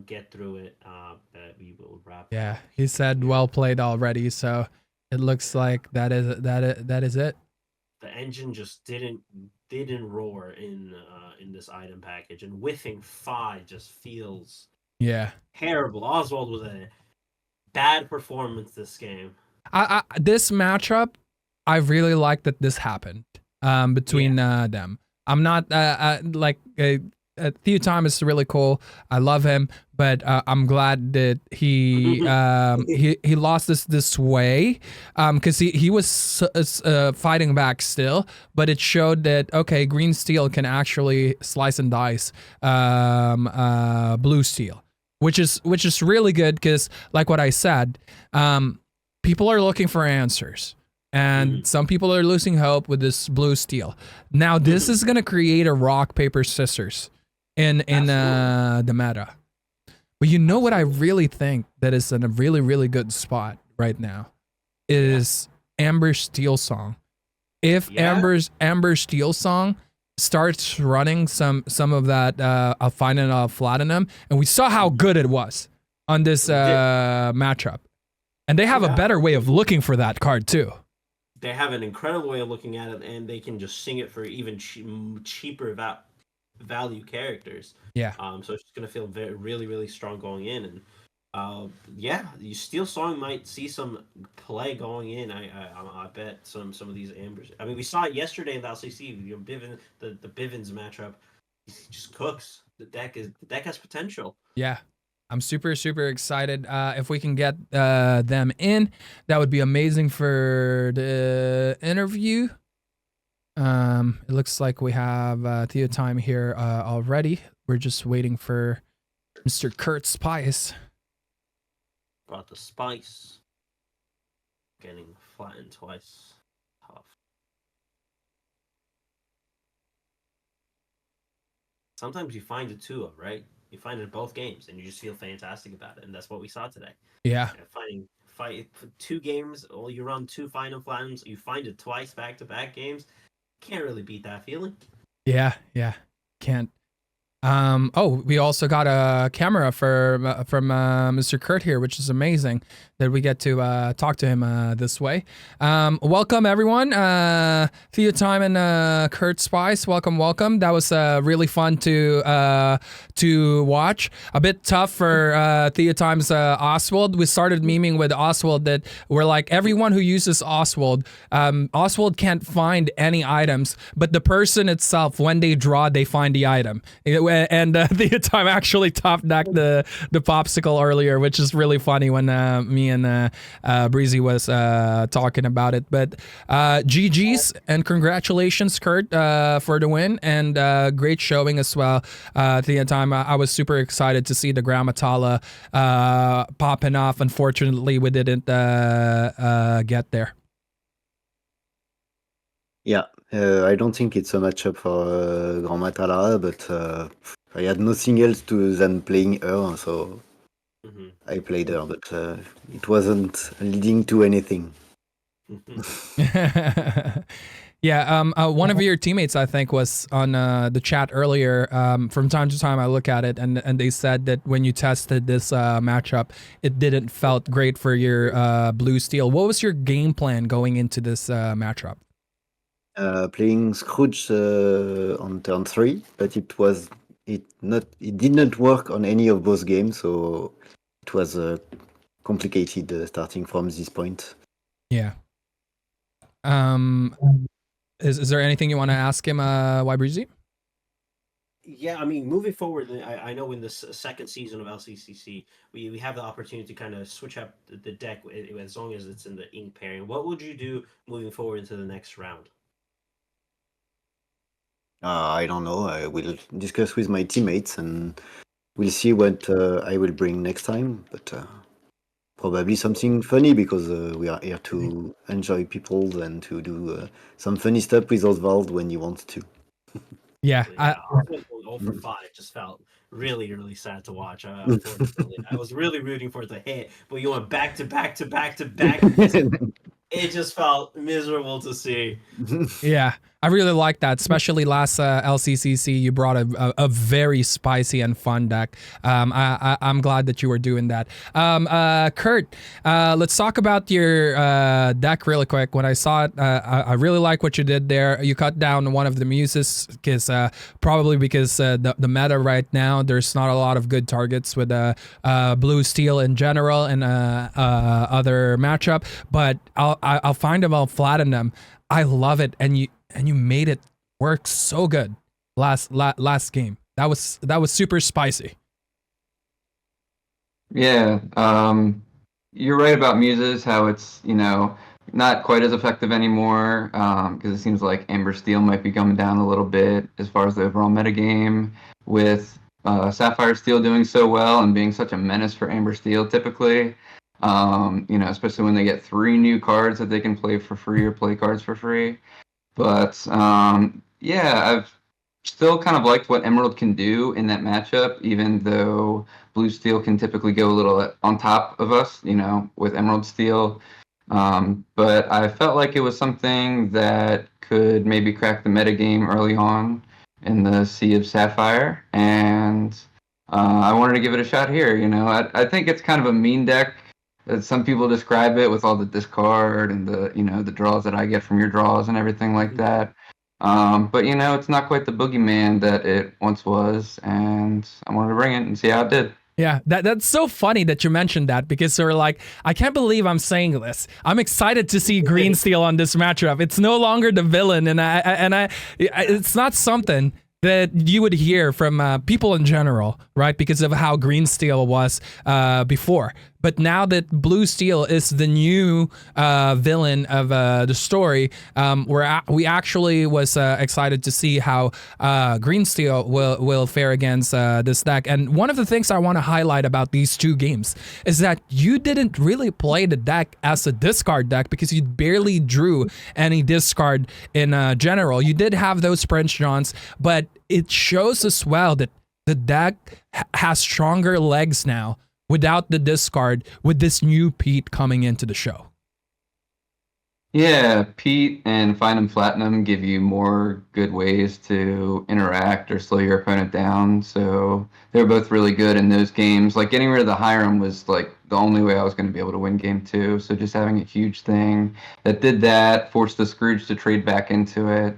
get through it. But we will wrap. Yeah, he said well played already, so it looks like that is it. The engine just didn't roar in this item package, and whiffing 5 just feels terrible. Oswald was a bad performance this game. This matchup, I really like that this happened between them. I'm not like THEOTIME is really cool. I love him, but I'm glad that he he lost this way because he was fighting back still, but it showed that okay, green steel can actually slice and dice blue steel, which is really good because like what I said, people are looking for answers. And some people are losing hope with this blue steel. Now this is gonna create a rock paper scissors in the meta. But you know what I really think that is in a really, really good spot right now is Amber Steel Song. If Amber Steel Song starts running some of that Final Platinum, and we saw how good it was on this matchup. And they have a better way of looking for that card too. They have an incredible way of looking at it, and they can just sing it for even cheaper value characters. Yeah. So it's just gonna feel really, really strong going in, and you Steel Song might see some play going in. I bet some of these Ambers. I mean, we saw it yesterday in the LCC. Bivens, the Bivens matchup, he just cooks. The deck has potential. Yeah. I'm super, super excited. If we can get them in, that would be amazing for the interview. It looks like we have THEOTIME here already. We're just waiting for Mr. Kurt Spice. Brought the spice. Getting flattened twice. Tough. Sometimes you find it too, right? You find it in both games, and you just feel fantastic about it, and that's what we saw today. Yeah. Fight 2 games, or you run 2 Final Flattens, you find it twice back-to-back games. Can't really beat that feeling. Yeah, can't. We also got a camera from Mr. Kurt here, which is amazing that we get to talk to him this way. Welcome everyone, THEOTIME and Kurt Spice. Welcome. That was really fun to watch. A bit tough for THEOTIME's Oswald. We started memeing with Oswald that we're like, everyone who uses Oswald can't find any items, but the person itself, when they draw, they find the item. And THEOTIME actually top decked the popsicle earlier, which is really funny when me and Breezy was talking about it. But GG's and congratulations, Kurt, for the win, and great showing as well. THEOTIME, I was super excited to see the Grammatala popping off. Unfortunately, we didn't get there. Yeah, I don't think it's a matchup for Grammatala, but I had nothing else than playing her, so I played her, but it wasn't leading to anything. Yeah, one of your teammates, I think, was on the chat earlier. From time to time, I look at it, and they said that when you tested this matchup, it didn't felt great for your blue steel. What was your game plan going into this matchup? Playing Scrooge on turn 3, but it did not work on any of both games, so it was complicated starting from this point. Yeah. Is there anything you want to ask him, Wybreezy? Yeah, I mean, moving forward, I know in this second season of LCCC, we have the opportunity to kind of switch up the deck as long as it's in the ink pairing. What would you do moving forward into the next round? I don't know. I will discuss with my teammates and we'll see what I will bring next time. But probably something funny because we are here to enjoy people and to do some funny stuff with Oswald when he wants to. Yeah. Going 0 for 5 just felt really, really sad to watch. Unfortunately, I was really rooting for it to hit, but you went back to back to back to back. It just felt miserable to see. Yeah, I really like that, especially last LCCC. You brought a very spicy and fun deck. I'm glad that you were doing that. Kurt, let's talk about your deck really quick. When I saw it, I really like what you did there. You cut down one of the muses because probably because the meta right now, there's not a lot of good targets with blue steel in general and other matchup. But I'll find them. I'll flatten them. I love it, and you made it work so good last game. That was super spicy. Yeah, you're right about muses. How it's not quite as effective anymore because it seems like Amber Steel might be coming down a little bit as far as the overall metagame with Sapphire Steel doing so well and being such a menace for Amber Steel typically. Especially when they get 3 new cards that they can play for free or play cards for free. But yeah, I've still kind of liked what Emerald can do in that matchup, even though Blue Steel can typically go a little on top of us, with Emerald Steel. But I felt like it was something that could maybe crack the metagame early on in the Sea of Sapphire, and I wanted to give it a shot here. I think it's kind of a mean deck. Some people describe it with all the discard and the draws that I get from your draws and everything like that. But it's not quite the boogeyman that it once was, and I wanted to bring it and see how it did. Yeah, that's so funny that you mentioned that because they're like, I can't believe I'm saying this. I'm excited to see Green Steel on this matchup. It's no longer the villain, and it's not something that you would hear from people in general, right? Because of how Green Steel was before. But now that Blue Steel is the new villain of the story, we actually was excited to see how Green Steel will fare against this deck. And one of the things I want to highlight about these 2 games is that you didn't really play the deck as a discard deck because you barely drew any discard in general. You did have those Prince Johns, but it shows as well that the deck has stronger legs now without the discard with this new Pete coming into the show. Yeah, Pete and Fine Platinum give you more good ways to interact or slow your opponent down. So they're both really good in those games. Like getting rid of the Hiram was like the only way I was going to be able to win game 2. So just having a huge thing that did that, forced the Scrooge to trade back into it.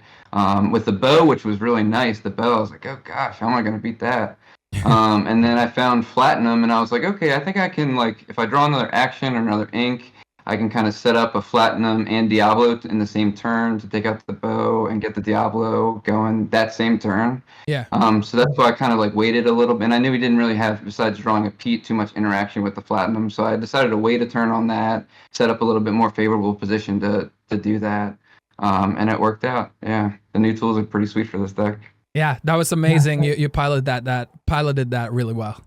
With the bow, which was really nice, the bow, I was like, oh gosh, how am I going to beat that? And then I found Platinum, and I was like, okay, I think I can, like, if I draw another action or another ink, I can kind of set up a Platinum and Diablo in the same turn to take out the bow and get the Diablo going that same turn. Yeah. So that's why I kind of like waited a little bit. And I knew we didn't really have, besides drawing a Pete, too much interaction with the Platinum. So I decided to wait a turn on that, set up a little bit more favorable position to do that. And it worked out. Yeah, the new tools are pretty sweet for this deck. Yeah, that was amazing. You piloted that really well.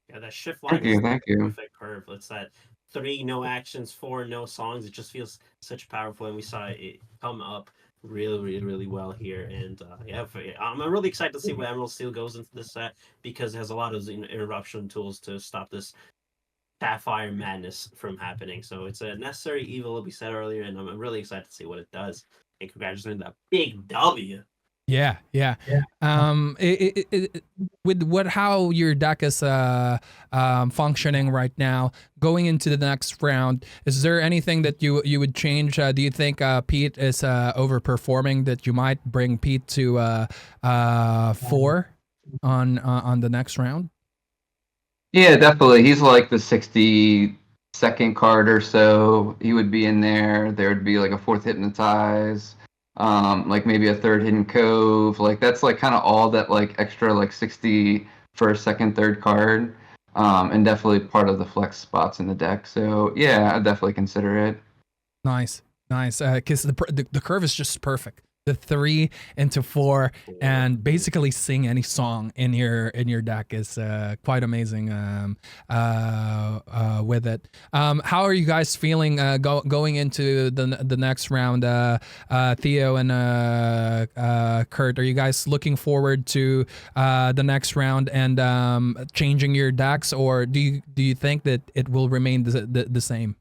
Yeah, that shift line Thank you. Perfect curve. It's that 3 no actions, 4 no songs. It just feels such powerful, and we saw it come up really, really, really well here. And I'm really excited to see where Emerald Steel goes into this set because it has a lot of interruption tools to stop this Sapphire madness from happening. So it's a necessary evil, like we said earlier, and I'm really excited to see what it does. And congratulations on that big W. Yeah. With how your deck is functioning right now, going into the next round, is there anything that you would change? Do you think Pete is overperforming, that you might bring Pete to 4 on the next round? Yeah, definitely. He's like the 62nd card or so. He would be in there. There would be like a 4th Hypnotize, like maybe a 3rd Hidden Cove. Like that's like kind of all that like extra like 61st, 2nd, 3rd card, and definitely part of the flex spots in the deck. So yeah, I'd definitely consider it. Nice. Because the curve is just perfect. The 3 into 4 and basically sing any song in your deck is quite amazing with it. How are you guys feeling going into the next round? Theo and Kurt, are you guys looking forward to the next round and changing your decks, or do you think that it will remain the same?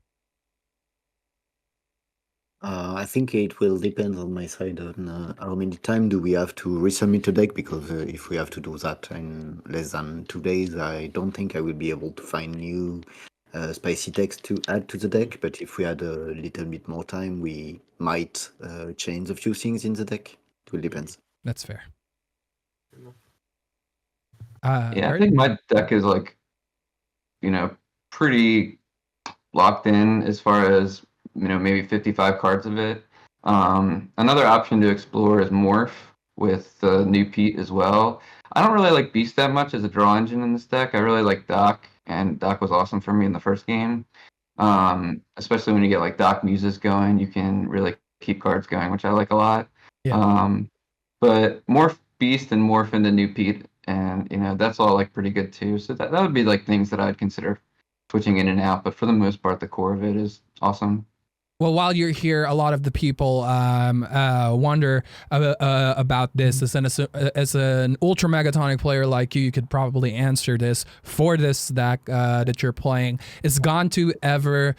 I think it will depend on my side on how many time do we have to resubmit a deck, because if we have to do that in less than 2 days, I don't think I will be able to find new spicy decks to add to the deck. But if we had a little bit more time, we might change a few things in the deck. It will depend. That's fair. Yeah, I think my deck is like, pretty locked in as far as, maybe 55 cards of it. Another option to explore is Morph with the new Pete as well. I don't really like Beast that much as a draw engine in this deck. I really like Doc, and Doc was awesome for me in the first game. Especially when you get like Doc Muses going, you can really keep cards going, which I like a lot. Yeah. But Morph Beast and Morph into new Pete, and that's all like pretty good too. So that would be like things that I'd consider switching in and out. But for the most part, the core of it is awesome. Well, while you're here, a lot of the people wonder about this. As an ultra megatonic player like you could probably answer this for this deck that you're playing. Is Gontu ever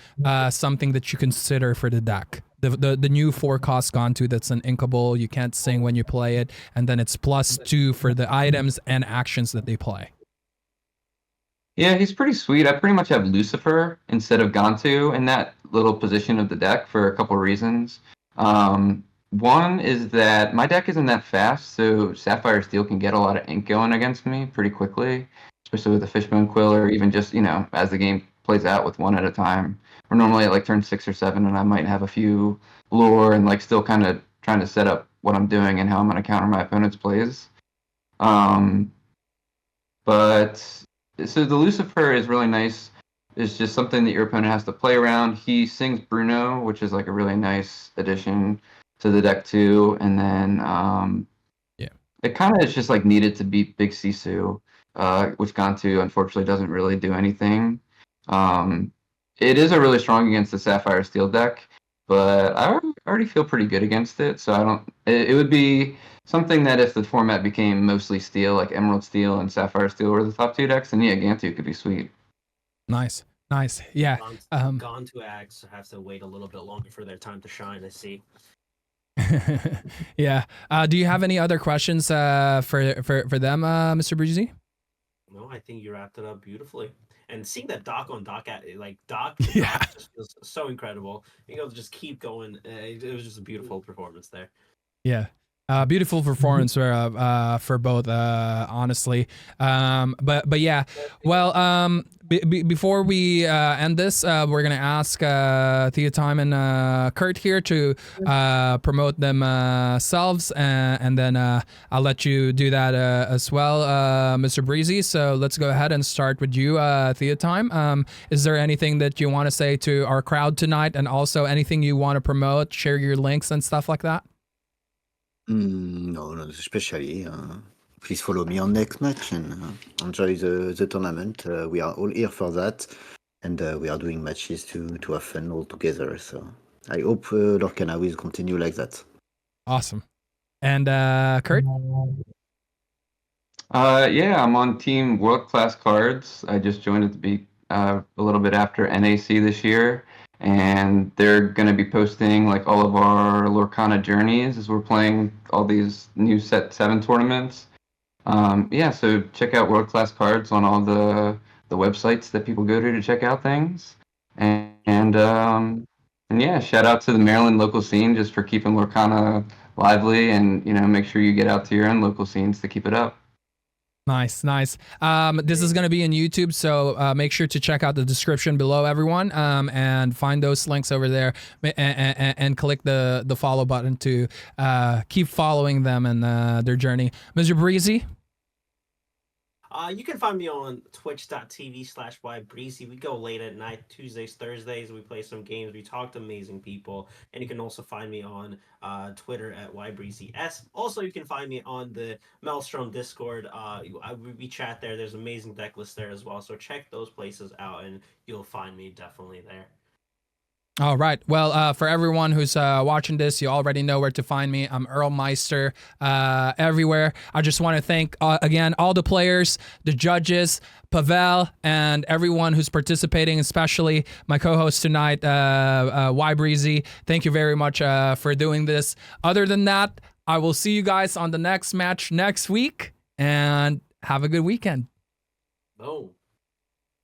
something that you consider for the deck? The new 4-cost Gontu that's an inkable, you can't sing when you play it, and then it's +2 for the items and actions that they play. Yeah, he's pretty sweet. I pretty much have Lucifer instead of Gontu in that little position of the deck for a couple of reasons. One is that my deck isn't that fast, so Sapphire Steel can get a lot of ink going against me pretty quickly, especially with the Fishbone Quill, or even just, as the game plays out with one at a time. Or normally at like turn 6 or 7, and I might have a few lore and like still kind of trying to set up what I'm doing and how I'm going to counter my opponent's plays. But so the Lucifer is really nice. It's just something that your opponent has to play around. He sings Bruno, which is like a really nice addition to the deck too. And then it kind of is just like needed to beat Big Sisu, which Gontu unfortunately doesn't really do anything. It is a really strong against the Sapphire Steel deck, but I already feel pretty good against it. So I don't. It would be something that if the format became mostly Steel, like Emerald Steel and Sapphire Steel were the top 2 decks, then yeah, Gontu could be sweet. Nice. Yeah. Gontu acts have to wait a little bit longer for their time to shine, I see. Yeah. Do you have any other questions for them, Mr. Breezy? No, I think you wrapped it up beautifully. And seeing that Doc on Doc, Doc just was so incredible. Being able to just keep going, it was just a beautiful performance there. Yeah. Beautiful performance for both, honestly. But yeah. Well, before we end this, we're gonna ask THEOTIME and Kurt here to promote themselves, and then I'll let you do that as well, Mr. Breezy. So let's go ahead and start with you, THEOTIME. Is there anything that you want to say to our crowd tonight, and also anything you want to promote, share your links and stuff like that? No, not especially. Please follow me on next match and enjoy the tournament. We are all here for that, and we are doing matches to have fun all together. So I hope Lorcana will continue like that. Awesome. And Kurt? Yeah, I'm on Team World Class Cards. I just joined at the a little bit after NAC this year, and they're going to be posting like all of our Lorcana journeys as we're playing all these new set 7 tournaments. Yeah, so check out World Class Cards on all the websites that people go to check out things, and yeah, shout out to the Maryland local scene just for keeping Lorcana lively, and make sure you get out to your own local scenes to keep it up. Nice. This is going to be in YouTube, so make sure to check out the description below, everyone, and find those links over there, and click the follow button to keep following them and their journey. Mr. Breezy? You can find me on twitch.tv/ybreezy. We go late at night, Tuesdays, Thursdays. We play some games. We talk to amazing people. And you can also find me on Twitter at ybreezys. Also, you can find me on the Maelstrom Discord. We chat there. There's amazing deck lists there as well. So check those places out, and you'll find me definitely there. All right. Well, for everyone who's watching this, you already know where to find me. I'm Earlmeister everywhere. I just want to thank, again, all the players, the judges, Pavel, and everyone who's participating, especially my co-host tonight, Breezy. Thank you very much for doing this. Other than that, I will see you guys on the next match next week, and have a good weekend. Oh.